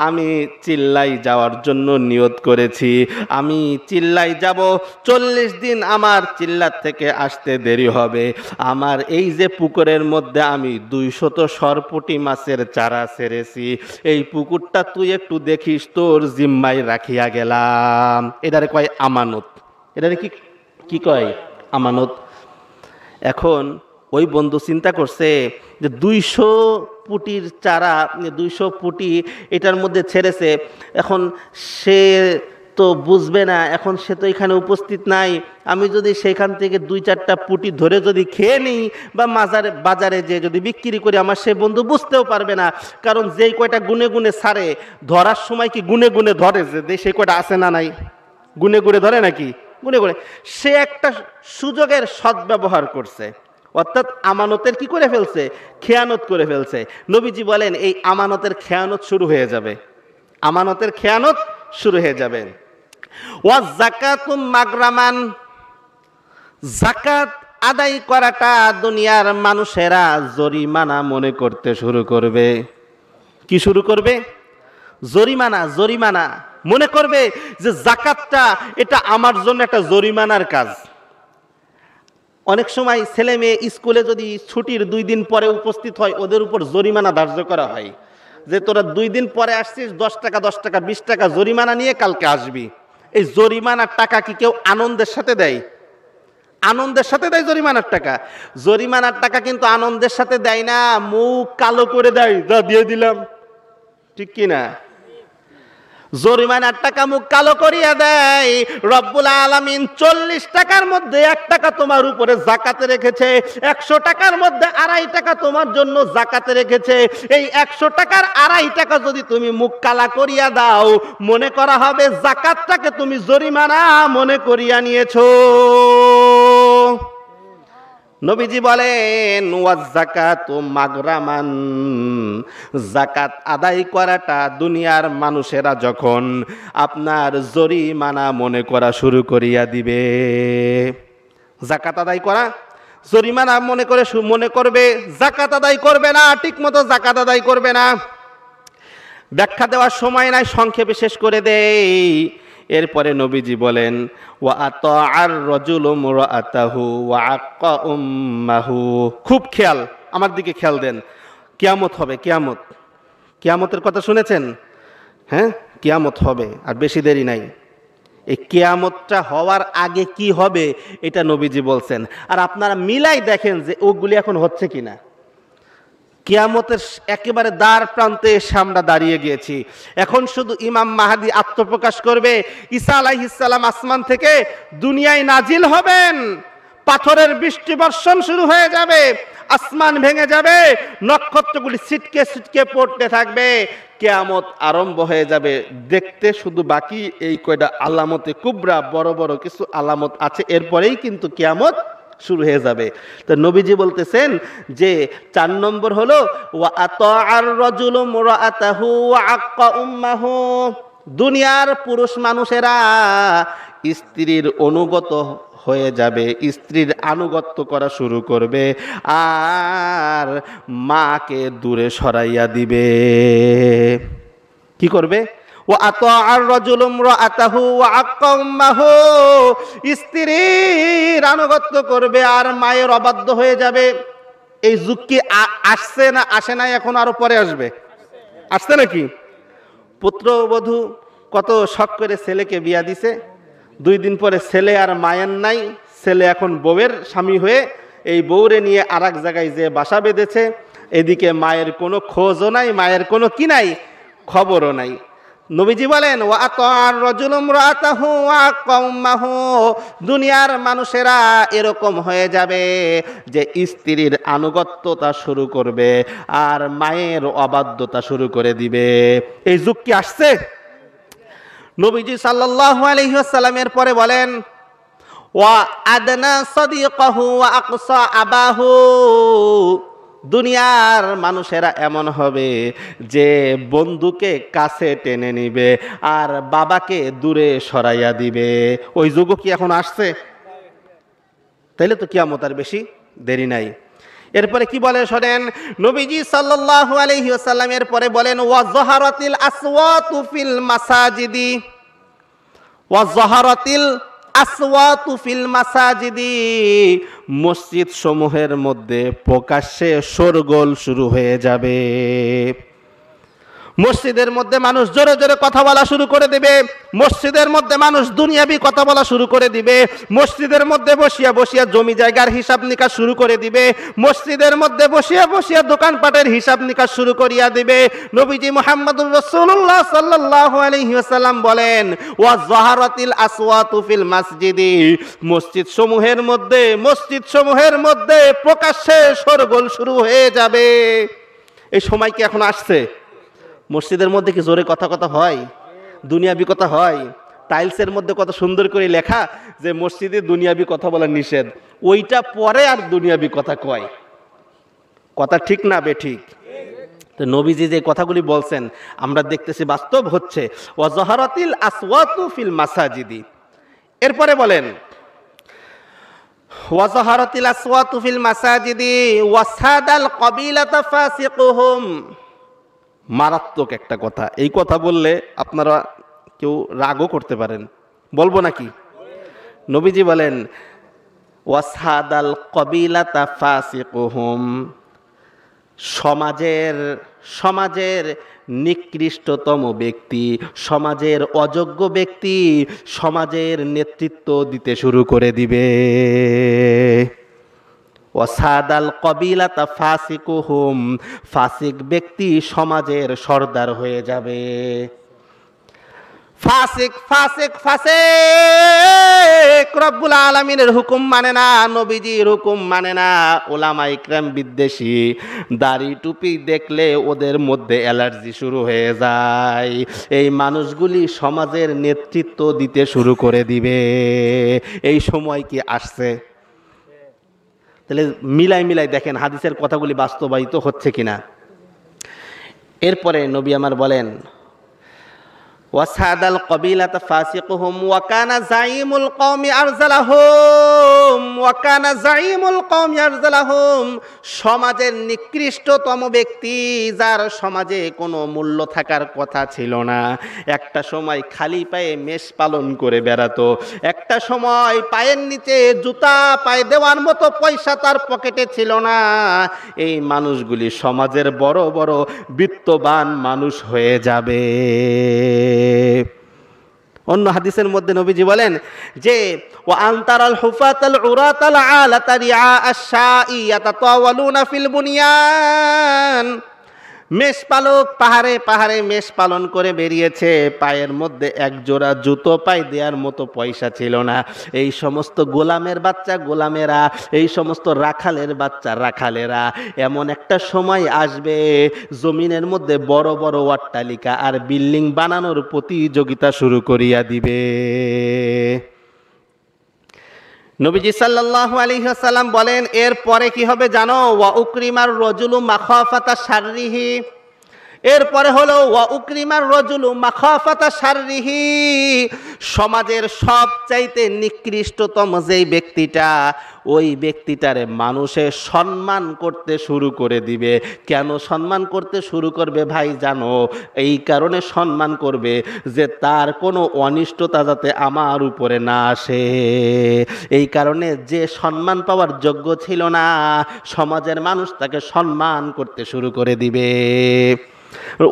আমি চিল্লাই যাওয়ার জন্য নিয়ত করেছি, আমি চিল্লাই যাব, 40 দিন আমার চিল্লার থেকে আসতে দেরি হবে। আমার এই যে পুকুরের মধ্যে আমি 200 সরপুঁটি মাছের চারা ছেড়েছি, এই পুকুরটা তুই একটু দেখিস, তোর জিম্মায় রাখিয়া গেলাম। এটারে কয় আমানত। এটারে কি কয়? আমানত। এখন ওই বন্ধু চিন্তা করছে যে 200 পুটির চারা, 200 পুটি এটার মধ্যে ছেড়েছে, এখন সে তো বুঝবে না, এখন সে তো এখানে উপস্থিত নাই, আমি যদি সেখান থেকে 2-4টা পুটি ধরে যদি খেয়ে নিই বা বাজারে যে যদি বিক্রি করি, আমার সে বন্ধু বুঝতেও পারবে না, কারণ যেই কয়টা গুনে গুনে ছাড়ে, ধরার সময় কি গুনে গুনে ধরে, যে সেই কয়টা আছে না নাই, গুনে গুনে ধরে নাকি? গুনে গুনে। সে একটা সুযোগের সদ্ব্যবহার করছে, অর্থাৎ আমানতের কি করে ফেলছে? খেয়ানত করে ফেলছে। নবীজি বলেন, এই আমানতের খেয়ানত শুরু হয়ে যাবে, আমানতের খেয়ানত শুরু হয়ে যাবে। ওয়া যাকাতু মাগরামান, যাকাত আদায় করাটা দুনিয়ার মানুষেরা জরিমানা মনে করতে শুরু করবে। কি শুরু করবে? জরিমানা। জরিমানা মনে করবে যে যাকাতটা এটা আমার জন্য একটা জরিমানার কাজ। অনেক সময় ছেলে মেয়ে স্কুলে যদি ছুটির 2 দিন পরে উপস্থিত হয়, ওদের উপর জরিমানা ধার্য করা হয় যে তোরা 2 দিন পরে আসছিস, 10 টাকা 10 টাকা 20 টাকা জরিমানা নিয়ে কালকে আসবি। এই জরিমানার টাকা কি কেউ আনন্দের সাথে দেয়? আনন্দের সাথে দেয় জরিমানার টাকা? জরিমানার টাকা কিন্তু আনন্দের সাথে দেয় না, মুখ কালো করে দেয়, যা দিয়ে দিলাম। ঠিক কি না? জরিমানার টাকা মুখ কালো করিয়া দেয়। রব্বুল আলামিন 40 টাকার মধ্যে 1 টাকা তোমার উপরে যাকাতে রেখেছে, 100 টাকার মধ্যে 2.5 টাকা তোমার জন্য যাকাতে রেখেছে। এই 100 টাকার 2.5 টাকা যদি তুমি মুখ কালা করিয়া দাও, মনে করা হবে যাকাতটাকে তুমি জরিমানা মনে করিয়া নিয়েছো। নবীজি বলেন ওয়াজ যাকাতু মাগরামান, যাকাত আদায় করাটা দুনিয়ার মানুষেরা যখন আপনার জরিমানা মনে করা শুরু করিয়া দিবে, যাকাত আদায় করা জরিমানা মনে করবে, যাকাত আদায় করবে না, ঠিকমতো যাকাত আদায় করবে না। ব্যাখ্যা দেওয়ার সময় নাই, সংক্ষেপে শেষ করে দেই। এরপরে নবীজি বলেন ওয়া আতাআর রাজুলু মুরাআতাহু ওয়া আক্কা উম্মাহু। খুব খেয়াল, আমার দিকে খেয়াল দেন। কিয়ামত হবে, কিয়ামত। কিয়ামতের কথা শুনেছেন? হ্যাঁ, কিয়ামত হবে, আর বেশি দেরি নাই। এই কিয়ামতটা হওয়ার আগে কি হবে এটা নবীজি বলছেন, আর আপনারা মিলাই দেখেন যে ওগুলি এখন হচ্ছে কিনা। কিয়ামতের একেবারে দ্বার প্রান্তে এসে আমরা দাঁড়িয়ে গিয়েছি। এখন শুধু ইমাম মাহদী আত্মপ্রকাশ করবে, ঈসা আলাইহিস সালাম আসমান থেকে দুনিয়ায় নাজিল হবেন, পাথরের বৃষ্টি বর্ষণ শুরু হয়ে যাবে, আসমান ভেঙে যাবে, নক্ষত্রগুলি ছিটকে ছিটকে পড়তে থাকবে, কিয়ামত আরম্ভ হয়ে যাবে। দেখতে শুধু বাকি এই কয়টা আলামতে কুবরা, বড় বড় কিছু আলামত আছে, এরপরেই কিন্তু কিয়ামত শুরু হয়ে যাবে। তো নবীজি বলতেছেন যে 4 নম্বর হলো ওয়া আতাআর রাজুলু মুরাআতাহু ওয়া আক্কা উম্মাহু। দুনিয়ার পুরুষ মানুষেরা স্ত্রীর অনুগত হয়ে যাবে, স্ত্রীর আনুগত্য করা শুরু করবে, আর মাকে দূরে সরাইয়া দিবে। কি করবে? ওয়া আতাআর রাজুলু ইমরাআতাহু ওয়া আক্কা উম্মাহু, স্ত্রীর আনুগত্য করবে আর মায়ের অবাধ্য হয়ে যাবে। এই যুগ কি আসছে না আসে নাই? এখন আরো পরে আসবে। আসছে নাকি? পুত্রবধূ কত শখ করে ছেলেকে বিয়া দিছে, 2 দিন পরে ছেলে আর মায়ের নাই, ছেলে এখন বউয়ের স্বামী হয়ে এই বউরে নিয়ে আর এক জায়গায় যে বাসা বেঁধেছে। এদিকে মায়ের কোনো খোঁজও নাই, মায়ের কোনো কি নাই, খবরও নাই। নবীজি বলেন ওয়া আতাআর রাজুলু ইমরাআতাহু ওয়া আক্কা উম্মাহু। দুনিয়ার মানুষেরা এরকম হয়ে যাবে যে স্ত্রীর আনুগত্যতা শুরু করবে আর মায়ের অবাধ্যতা শুরু করে দিবে। এই যুগ কি আসছে? নবীজি সাল্লাল্লাহু আলাইহি ওয়াসাল্লামের পরে বলেন ওয়া আদনা সাদিকাহু ওয়া আকসা আবাহু। দুনিয়ার মানুষেরা এমন হবে যে বন্ধুকে কাছে টেনে নিবে আর বাবাকে দূরে সরাইয়া দিবে। ওই যুগ কি এখন আসছে? তাইলে তো কিয়ামত আর বেশি দেরি নাই। এরপরে কি বলে শোনেন, নবীজি সাল্লাল্লাহু আলাইহি ওয়াসাল্লামের পরে বলেন ওয়া যাহারাতিল আসওয়াতু ফিল মাসাজিদি, ওয়া যাহারাতিল আসওয়াতু ফিল মাসাজিদি। মসজিদ সমূহের মধ্যে প্রকাশ্যে শোরগোল শুরু হয়ে যাবে। মসজিদের মধ্যে মানুষ জোরে জোরে কথা বলা শুরু করে দিবে, মসজিদের মধ্যে মানুষ দুনিয়াবি কথা বলা শুরু করে দিবে, মসজিদের মধ্যে বসিয়া বসিয়া জমি জায়গার হিসাব নিকাশ শুরু করে দিবে, মসজিদের মধ্যে বসিয়া বসিয়া দোকানপাটের হিসাব নিকাশ শুরু করিয়া দিবে। নবীজি মুহাম্মদুর রাসূলুল্লাহ সাল্লাল্লাহু আলাইহি ওয়াসাল্লাম বলেন ওয়া যাহারাতিল আসওয়াতু ফিল মাসজিদি। মসজিদ সমূহের মধ্যে প্রকাশ্যে শোরগোল শুরু হয়ে যাবে। এই সময় কি এখন আসছে? মসজিদের মধ্যে কি জোরে কথা হয়? দুনিয়াবি কথা হয়? টাইলসের মধ্যে কত সুন্দর করে লেখা যে মসজিদে দুনিয়াবি কথা বলা নিষেধ, ওইটা পরে আর দুনিয়াবি কথা কয়। কথা ঠিক না বেঠিক? তো নবীজি যে কথাগুলি বলছেন আমরা দেখতেছি বাস্তব হচ্ছে। ওয়াজহারাতিল আসওয়াতু ফিল মাসাজিদি, এরপরে বলেন ওয়াজহারাতিল আসওয়াতু ফিল মাসাজিদি ওয়াসাদাল কবিলাতা ফাসিকুহুম। মারাত্মক একটা কথা, এই কথা বললে আপনারা কেউ রাগও করতে পারেন, বলবো নাকি? নবীজি বলেন ওয়াসাদাল কবিলাতা ফাসিকুহুম, সমাজের নিকৃষ্টতম ব্যক্তি, সমাজের অযোগ্য ব্যক্তি সমাজের নেতৃত্ব দিতে শুরু করে দিবে। ওয়াসাদাল কবিলাতা ফাসিকুহুম, ফাসিক ব্যক্তি সমাজের সর্দার হয়ে যাবে। ফাসিক ফাসিক ফাসিক রব্বুল আলামিনের হুকুম মানে না, নবীজির হুকুম মানে না, ওলামা ইকরাম বিদ্বেষী, দাড়ি টুপি দেখলে ওদের মধ্যে অ্যালার্জি শুরু হয়ে যায়। এই মানুষগুলি সমাজের নেতৃত্ব দিতে শুরু করে দিবে। এই সময় কি আসছে? তাহলে মিলাই দেখেন হাদিসের কথাগুলি বাস্তবায়িত হচ্ছে কিনা। এরপরে নবী আমার বলেন ওয়াসাদাল কবিলাতা ফাসিকুহুম ওয়া কানা যাইমুল কওমি আরজালাহুম, সমাজের নিকৃষ্টতম ব্যক্তি যার সমাজে কোনো মূল্য থাকার কথা ছিল না, একটা সময় খালি পায়ে মেষ পালন করে বেড়াতো, একটা সময় পায়ের নিচে জুতা পায়ে দেওয়ার মতো পয়সা তার পকেটে ছিল না, এই মানুষগুলি সমাজের বড় বড় বিত্তবান মানুষ হয়ে যাবে। অন্য হাদিসের মধ্যে নবীজি বলেন যে ওয়া আনতারাল হুফাতাল উরাতাল আলাতা রিআ আশ-শাই ইয়াতাতাওয়ালুনা ফিল বুনিয়ান, মেষপালক পাহাড়ে পাহাড়ে মেষ পালন করে বেরিয়েছে, পায়ের মধ্যে এক জোড়া জুতো পায়ে দেওয়ার মতো পয়সা ছিল না। এই সমস্ত গোলামের বাচ্চা গোলামেরা, এই সমস্ত রাখালের বাচ্চা রাখালেরা, এমন একটা সময় আসবে জমিনের মধ্যে বড় বড় অট্টালিকা আর বিল্ডিং বানানোর প্রতিযোগিতা শুরু করিয়া দিবে। নবীজি সাল্লাল্লাহু আলাইহি ওয়াসাল্লাম বলেন এরপরে কি হবে জানো? ওয়া উকরিমার রাজুলু মাখাফাতা শাররিহি, এরপরে হলো ওয়া উকরিমার রাজুলু মাখাফাতা শাররিহি, সমাজের সবচাইতে নিকৃষ্টতম যেই ব্যক্তিটা, ওই ব্যক্তিটারে মানুষে সম্মান করতে শুরু করে দিবে। কেন সম্মান করতে শুরু করবে ভাই জানো? এই কারণে সম্মান করবে যে তার কোনো অনিষ্টতা যাতে আমার উপরে না আসে। এই কারণে যে সম্মান পাওয়ার যোগ্য ছিল না, সমাজের মানুষ তাকে সম্মান করতে শুরু করে দিবে।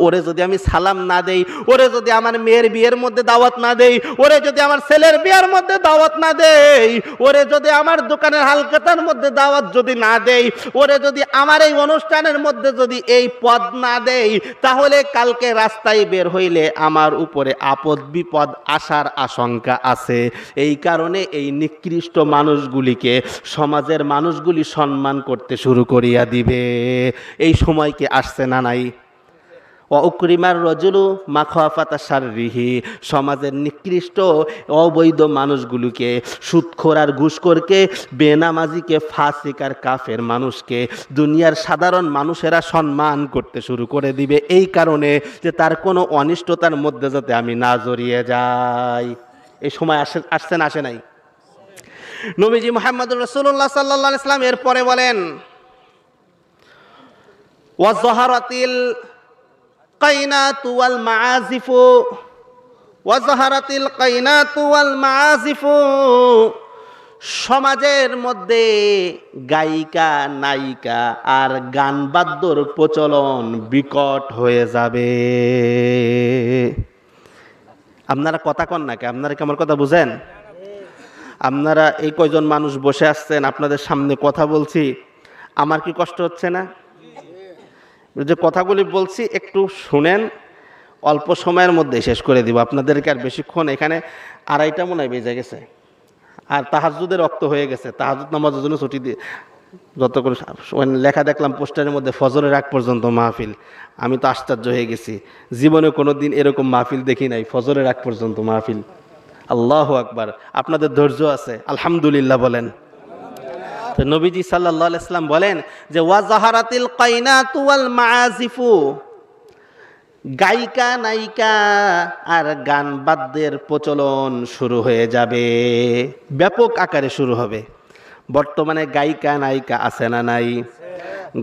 ওরে যদি আমি সালাম না দেই, ওরে যদি আমার মেয়ের বিয়ের মধ্যে দাওয়াত না দেই, ওরে যদি আমার ছেলের বিয়ের মধ্যে দাওয়াত না দেই, ওরে যদি আমার দোকানের হালখাতার মধ্যে দাওয়াত যদি না দেই, ওরে যদি আমার এই অনুষ্ঠানের মধ্যে যদি এই পদ না দেই, তাহলে কালকে রাস্তায় বের হইলে আমার উপরে আপদ বিপদ আসার আশঙ্কা আছে। এই কারণে এই নিকৃষ্ট মানুষগুলিকে সমাজের মানুষগুলি সম্মান করতে শুরু করিয়া দিবে। এই সময় কি আসছে না নাই? ওয়া উকরিমার রাজুলু মাখাফাতা শাররিহি, সমাজের নিকৃষ্ট অবৈধ মানুষগুলোকে, সুদখোর আর ঘুষখোরকে, বেনামাজিকে, ফাসিক আর কাফের মানুষকে দুনিয়ার সাধারণ মানুষেরা সম্মান করতে শুরু করে দিবে, এই কারণে যে তার কোনো অনিষ্টতার মধ্যে যাতে আমি না জড়িয়ে যাই। এই সময় আসছে না আসে নাই? নবীজি মুহাম্মদুর রাসূলুল্লাহ সাল্লাল্লাহু আলাইহি ওয়াসাল্লাম এরপরে বলেন ওয়াজহারাতিল কাইনাতু ওয়াল মাআজিফু, ওয়াজহারাতিল কাইনাতু ওয়াল মাআজিফু, সমাজের মধ্যে গায়িকা নায়িকা আর গান বাদ্যর প্রচলন বিকট হয়ে যাবে। আপনারা কথা কন নাকি? আপনারা কি আমার কথা বুঝেন? আপনারা এই কয়জন মানুষ বসে আসছেন, আপনাদের সামনে কথা বলছি, আমার কি কষ্ট হচ্ছে না? যে কথাগুলি বলছি একটু শুনেন, অল্প সময়ের মধ্যে শেষ করে দিব আপনাদেরকে। আর বেশিক্ষণ এখানে 2:30 মনে হয় বেজে গেছে, আর তাহাজ্জুদের রক্ত হয়ে গেছে, তাহাজ্জুদ নামাজের জন্য ছুটি দিয়ে যত করে লেখা দেখলাম পোস্টারের মধ্যে ফজরের আগ পর্যন্ত মাহফিল। আমি তো আশ্চর্য হয়ে গেছি, জীবনে কোনো দিন এরকম মাহফিল দেখি নাই, ফজরের আগ পর্যন্ত মাহফিল। আল্লাহু আকবার। আপনাদের ধৈর্য আছে, আলহামদুলিল্লাহ বলেন। তো নবীজি সাল্লাল্লাহু আলাইহি সাল্লাম বলেন যে ওয়াজাহারাতিল কাইনাতু ওয়াল মাআজিফু, গায়িকা নায়িকা আর গান বাদ্যের প্রচলন শুরু হয়ে যাবে, ব্যাপক আকারে শুরু হবে। বর্তমানে গায়িকা নায়িকা আছে না নাই?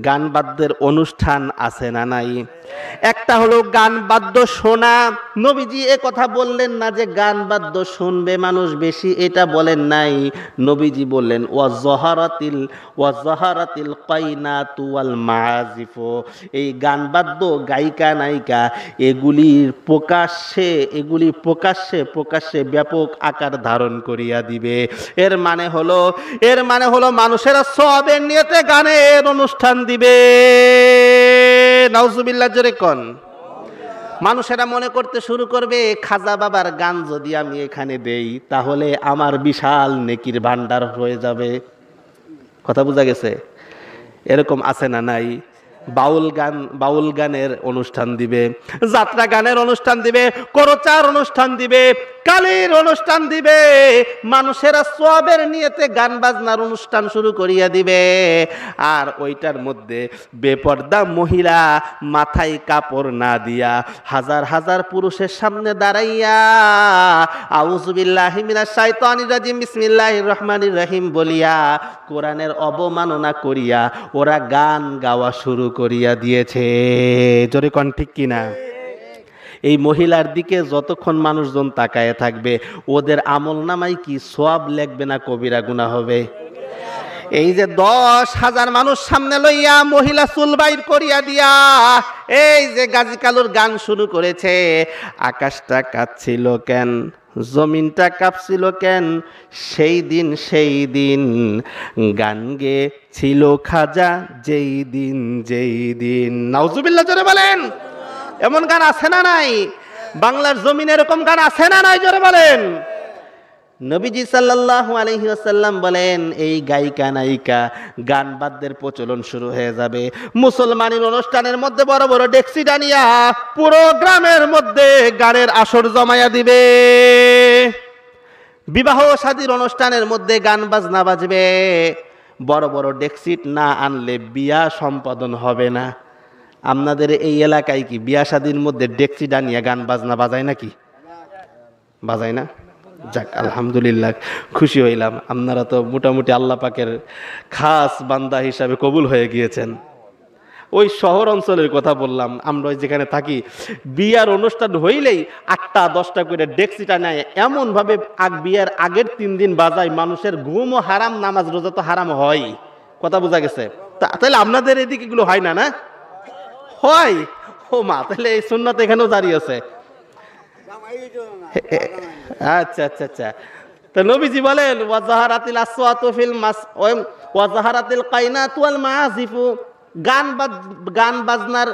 গান বাদ্যের অনুষ্ঠান আছে না নাই? একটা হলো গান বাদ্য শোনা। নবীজি এ কথা বললেন না যে গান বাদ্য শুনবে মানুষ বেশি, এটা বলেন নাই। নবীজি বললেন ওয়াজাহারাতিল কাইনাতু ওয়াল মাআজিফু, এই গান বাদ্য গায়িকা নায়িকা এগুলি প্রকাশ্যে ব্যাপক আকার ধারণ করিয়া দিবে। এর মানে হলো মানুষেরা সওয়াবের নিয়তে গানের অনুষ্ঠান দিবে। নাউজুবিল্লাহ, জোরে কোন। মানুষেরা মনে করতে শুরু করবে খাজা বাবার গান যদি আমি এখানে দেই তাহলে আমার বিশাল নেকির ভান্ডার হয়ে যাবে। কথা বোঝা গেছে? এরকম আছে না নাই? বাউল গানের অনুষ্ঠান দিবে, যাত্রা গানের অনুষ্ঠান দিবে, করচার অনুষ্ঠান দিবে, কালীর অনুষ্ঠান দিবে। মানুষেরা সওয়াবের নিয়তে গান বাজনার অনুষ্ঠান শুরু করিয়া দিবে। আর ওইটার মধ্যে বেপর্দা মহিলা মাথায় কাপড় না দিয়া হাজার হাজার পুরুষের সামনে দাঁড়াইয়া আউযুবিল্লাহি মিনাশ শাইতানির রাজিম বিসমিল্লাহির রহমানির রহিম বলিয়া কোরআনের অবমাননা করিয়া ওরা গান গাওয়া শুরু করিয়া দিয়েছে। জোরে কোন ঠিক কিনা? এই মহিলার দিকে যতক্ষণ মানুষজন তাকায় থাকবে ওদের আমল নামায় কি সওয়াব লিখবে না কবিরা গুনাহ হবে? এই যে 10,000 মানুষ সামনে লইয়া মহিলা চুল বাইর করিয়া দিয়া এই যে গাজী কালুর গান শুরু করেছে, আকাশটা কাঁপছিল কেন, জমিনটা কাঁপছিল কেন, সেই দিন গান গেছিল খাজা যেই দিন। নাউজুবিল্লাহ, জোরে বলেন। এমন গান আছে না নাই? বাংলার জমিনে এরকম গান আছে না নাই? জোরে বলেন। নবীজি সাল্লাল্লাহু আলাইহি ওয়াসাল্লাম বলেন এই গায়িকা নায়িকা গান বাদ্যের প্রচলন শুরু হয়ে যাবে। মুসলমানের অনুষ্ঠানের মধ্যে বড় বড় ডেক্সি ডানিয়া পুরো গ্রামের মধ্যে গানের আসর জমায়া দিবে। বিবাহ শাদীর অনুষ্ঠানের মধ্যে গান বাজনা বাজবে। বড় বড় ডেক্সিট না আনলে বিয়া সম্পাদন হবে না। আপনাদের এই এলাকায় কি বিয়া শাদীর মধ্যে ডেক্সি ডানিয়া গান বাজনা বাজায় নাকি? বাজায় না? যাক, আলহামদুলিল্লাহ, খুশি হইলাম। আপনারা তো মোটামুটি আল্লাহ পাকের খাস বান্দা হিসাবে কবুল হয়ে গিয়েছেন। ওই শহর অঞ্চলের কথা বললাম, আমরা যেখানে থাকি বিয়ার অনুষ্ঠান হইলেই 8টা 10টা করে ডেক্সিটা নেয়, এমনভাবে বিয়ার আগের 3 দিন বাজায় মানুষের ঘুমও হারাম, নামাজ রোজা তো হারাম হয়। কথা বোঝা গেছে? তাহলে আপনাদের এদিকে এগুলো হয় না? না হয়? ও মা, তাহলে এই সুন্নাত এখানেও জারি আছে। আচ্ছা। তো নবীজি বলেন ওয়াজাহারাতিল আসওয়াতু ফিল ওয়াজাহারাতিল কাইনাতু ওয়াল মাআজিফু, গান বাজনার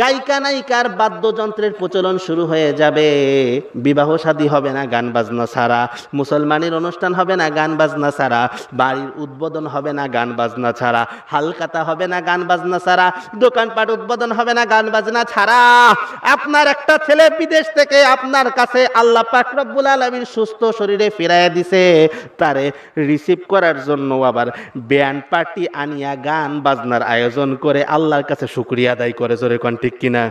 গায়িকা নায়িকার বাদ্যযন্ত্রের প্রচলন শুরু হয়ে যাবে। বিবাহ শাদী হবে না গান বাজনা ছাড়া, মুসলমানের অনুষ্ঠান হবে না গান বাজনা ছাড়া, বাড়ির উদ্বোধন হবে না গান বাজনা ছাড়া, হালকাতা হবে না গান বাজনা ছাড়া, দোকানপাট উদ্বোধন হবে না গান বাজনা ছাড়া। আপনার একটা ছেলে বিদেশ থেকে আপনার কাছে আল্লাহ পাক রব্বুল আলামিন সুস্থ শরীরে ফিরাইয়া দিছে, তারে রিসিভ করার জন্য আবার ব্যান্ড পার্টি আনিয়া গান বাজনার আয়োজন করে আল্লাহর কাছে শুকরিয়া আদায় করে। জোরে কোন ঠিক কিনা?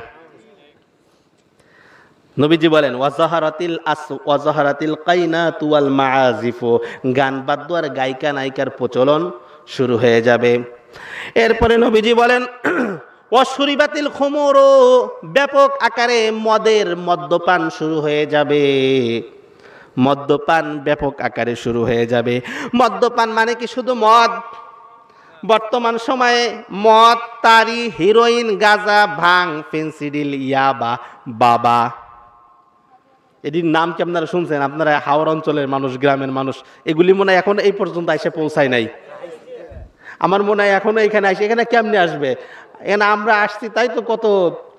নবীজি বলেন ওয়াজাহারাতিল কাইনাতু ওয়াল মাআজিফু, গান বাদ্য আর গায়িকা নায়িকার প্রচলন শুরু হয়ে যাবে। এরপরে নবীজি বলেন ওয়াশুরিবাতিল খুমুরু, ব্যাপক আকারে মদ্যপান শুরু হয়ে যাবে। মদ্যপান ব্যাপক আকারে শুরু হয়ে যাবে। মদ্যপান মানে কি শুধু মদ? বর্তমান সময়ে মদ, তারি, হিরোইন, গাঁজা, ভাং, ফেন্সিডিল, ইয়াবা, বাবা, এটির নাম কি আপনারা শুনছেন? আপনারা হাওড় অঞ্চলের মানুষ, গ্রামের মানুষ, এগুলি মনে হয় এখন এই পর্যন্ত এসে পৌঁছায় নাই। আমার মনে হয় এখনো এখানে আসে। এখানে কেমনে আসবে? এখানে আমরা আসছি তাই তো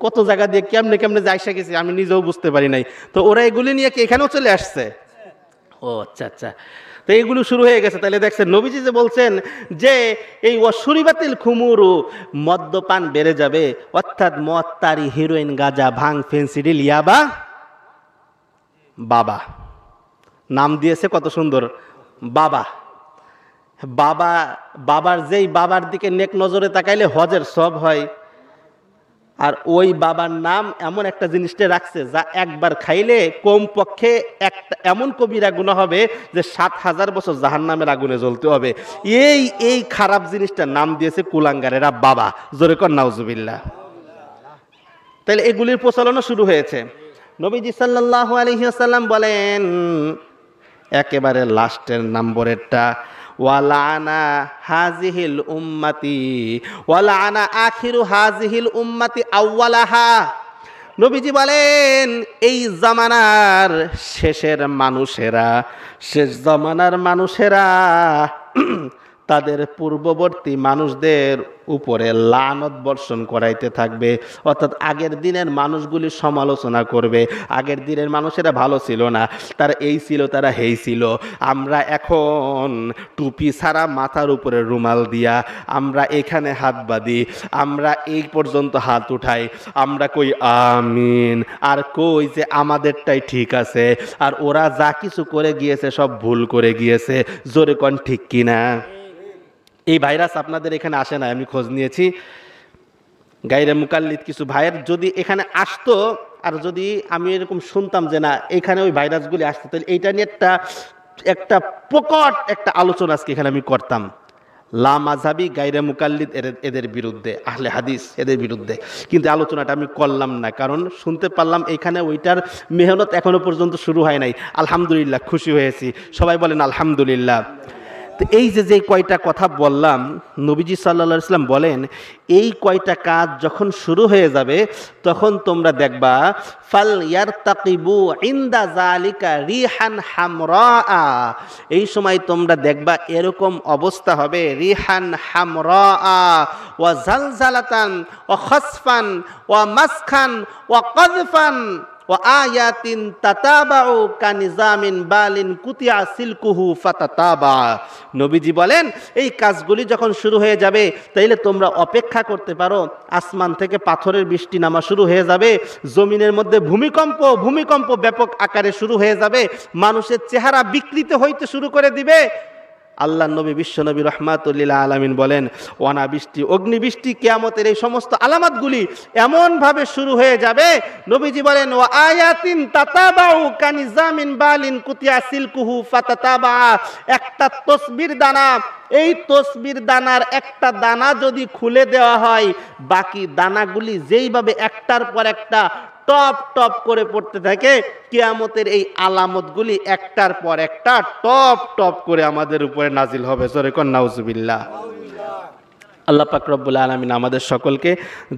কত জায়গা দিয়ে কেমনে যে আইসা গেছি আমি নিজেও বুঝতে পারি নাই। তো ওরা এগুলি নিয়ে কি এখানেও চলে আসছে? ও আচ্ছা। তো এইগুলো শুরু হয়ে গেছে। তাহলে দেখছেন নবীজি যে বলছেন যে এই ওয়াশুরিবাতিল খুমুরু, মদ্যপান বেড়ে যাবে, অর্থাৎ মদ, তারি, হিরোইন, গাঁজা, ভাং, ফেন্সিডিল, ইয়াবা, বাবা, নাম দিয়েছে কত সুন্দর, বাবা। বাবার দিকে নেক নজরে তাকাইলে হজের সব হয়, আর ওই বাবার নাম এমন একটা জিনিসটা রাখছে যা একবার খাইলে কমপক্ষে একটা এমন কবিরা গুনাহ হবে যে ৭,০০০ বছর জাহান্নামের আগুনে জ্বলতে হবে। এই খারাপ জিনিসটার নাম দিয়েছে কুলাঙ্গারেরা বাবা। জোরে কর নাউজুবিল্লাহ। তাহলে এগুলির প্রচলনও শুরু হয়েছে। নবীজি সাল্লাল্লাহু আলাইহি ওয়াসাল্লাম বলেন একেবারে লাস্টের নম্বরেরটা, ওয়ালানা হাজিহিল উম্মতি ওয়ালানা আখিরু হাজিহিল উম্মতি আউওয়ালাহা। নবীজি বলেন এই জামানার শেষ জামানার মানুষেরা তাদের পূর্ববর্তী মানুষদের উপরে লানত বর্ষণ করাইতে থাকবে, অর্থাৎ আগের দিনের মানুষগুলি সমালোচনা করবে। আগের দিনের মানুষেরা ভালো ছিল না, তারা এই ছিল, তারা হেই ছিল। আমরা এখন টুপি ছাড়া মাথার উপরে রুমাল দিয়া আমরা এখানে হাত বাঁধি, আমরা এই পর্যন্ত হাত উঠাই, আমরা কই আমিন, আর কই যে আমাদেরটাই ঠিক আছে, আর ওরা যা কিছু করে গিয়েছে সব ভুল করে গিয়েছে। জোরে কোন ঠিক কিনা? এই ভাইরাস আপনাদের এখানে আসে না, আমি খোঁজ নিয়েছি। গায়রে মুকাল্লিদ কিছু ভাইয়ের যদি এখানে আসতো, আর যদি আমি এরকম শুনতাম যে না এখানে ওই ভাইরাসগুলি আসতো, তাহলে এইটা নিয়ে একটা প্রকট একটা আলোচনা আজকে এখানে আমি করতাম। লা মাযহাবি গায়রে মুকাল্লিদ এদের বিরুদ্ধে, আহলে হাদিস এদের বিরুদ্ধে, কিন্তু আলোচনাটা আমি করলাম না, কারণ শুনতে পারলাম এখানে ওইটার মেহনত এখনো পর্যন্ত শুরু হয় নাই। আলহামদুলিল্লাহ, খুশি হয়েছি। সবাই বলেন আলহামদুলিল্লাহ। তো এই যে কয়টা কথা বললাম, নবীজি সাল্লাল্লাহু আলাইহি ওয়াসাল্লাম বলেন এই কয়টা কাজ যখন শুরু হয়ে যাবে তখন তোমরা দেখবা ফাল ইয়ারতাকিবু ইনদা যালিকা রিহান হামরা, এই সময় তোমরা দেখবা এরকম অবস্থা হবে, রিহান হামরা ওয়া জালজালাতান ওয়া খাসফান ওয়া মাসখান ওয়া কাযফান ওয়া আয়াতিন তাতাবাউ কানিজামিন বালিন কুতিয়া সিলকুহু ফাতাতাবা। নবীজি বলেন এই কাজগুলি যখন শুরু হয়ে যাবে তাইলে তোমরা অপেক্ষা করতে পারো, আসমান থেকে পাথরের বৃষ্টি নামা শুরু হয়ে যাবে, জমিনের মধ্যে ভূমিকম্প ব্যাপক আকারে শুরু হয়ে যাবে, মানুষের চেহারা বিকৃত হইতে শুরু করে দিবে। আল্লাহ নবী বিশ্বনবী রাহমাতুল লিল আলামিন বলেন অনাবৃষ্টি, অগ্নিবৃষ্টি, কিয়ামতের এই সমস্ত আলামতগুলি এমনভাবে শুরু হয়ে যাবে। নবীজি বলেন ওয়া আয়াতিন তাতাবাউ কানিজামিন বালিন কুতিয়া সিলকুহু ফাতাতাবা। একটা তসবির দানা, এই তসবির দানার একটা দানা যদি খুলে দেওয়া হয়, বাকি দানাগুলি যেইভাবে একটার পর একটা টপ টপ করে পড়তে থাকে, কিয়ামতের এই আলামতগুলি একটার পর একটা টপ টপ করে আমাদের উপরে নাজিল হবে। জোরে কোন নাউজুবিল্লাহ। আল্লাহ পাক রব্বুল আলামিন আমাদের সকলকে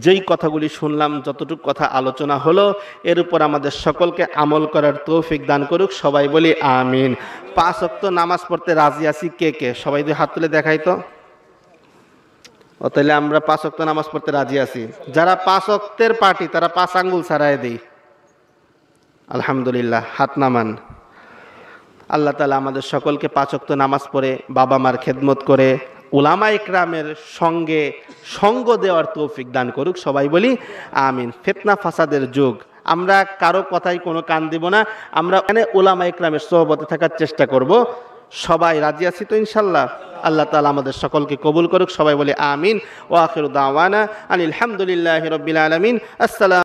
যেই কথাগুলি শুনলাম, যতটুকু কথা আলোচনা হলো, এর উপর আমাদের সকলকে আমল করার তৌফিক দান করুক। সবাই বলি আমিন। 5 ওয়াক্ত নামাজ পড়তে রাজি আছি কে কে? সবাই দুই হাত তুলে দেখাই তো। ও তাহলে আমরা 5 ওয়াক্ত নামাজ পড়তে রাজি আছি। যারা 5 ওয়াক্তের পার্টি তারা 5 আঙ্গুল ছাড়াই দেই। আলহামদুলিল্লাহ, হাত নামান। আল্লাহ তাআলা আমাদের সকলকে 5 ওয়াক্ত নামাজ পড়ে বাবা মার খেদমত করে উলামা ইকরামের সঙ্গে সঙ্গ দেওয়ার তৌফিক দান করুক। সবাই বলি আমিন। ফিতনা ফাসাদের যুগ, আমরা কারো কথাই কোনো কান দিব না, আমরা এখানে উলামা ইকরামের সোহবতে থাকার চেষ্টা করব। সবাই রাজি আছি তো ইনশাল্লাহ? আল্লাহ তাআলা আমাদের সকলকে কবুল করুক। সবাই বলে আমিন। ওয়া আখিরু দাওয়ানা আনিল হামদুলিল্লাহি রাব্বিল আলামিন। আসসালাম।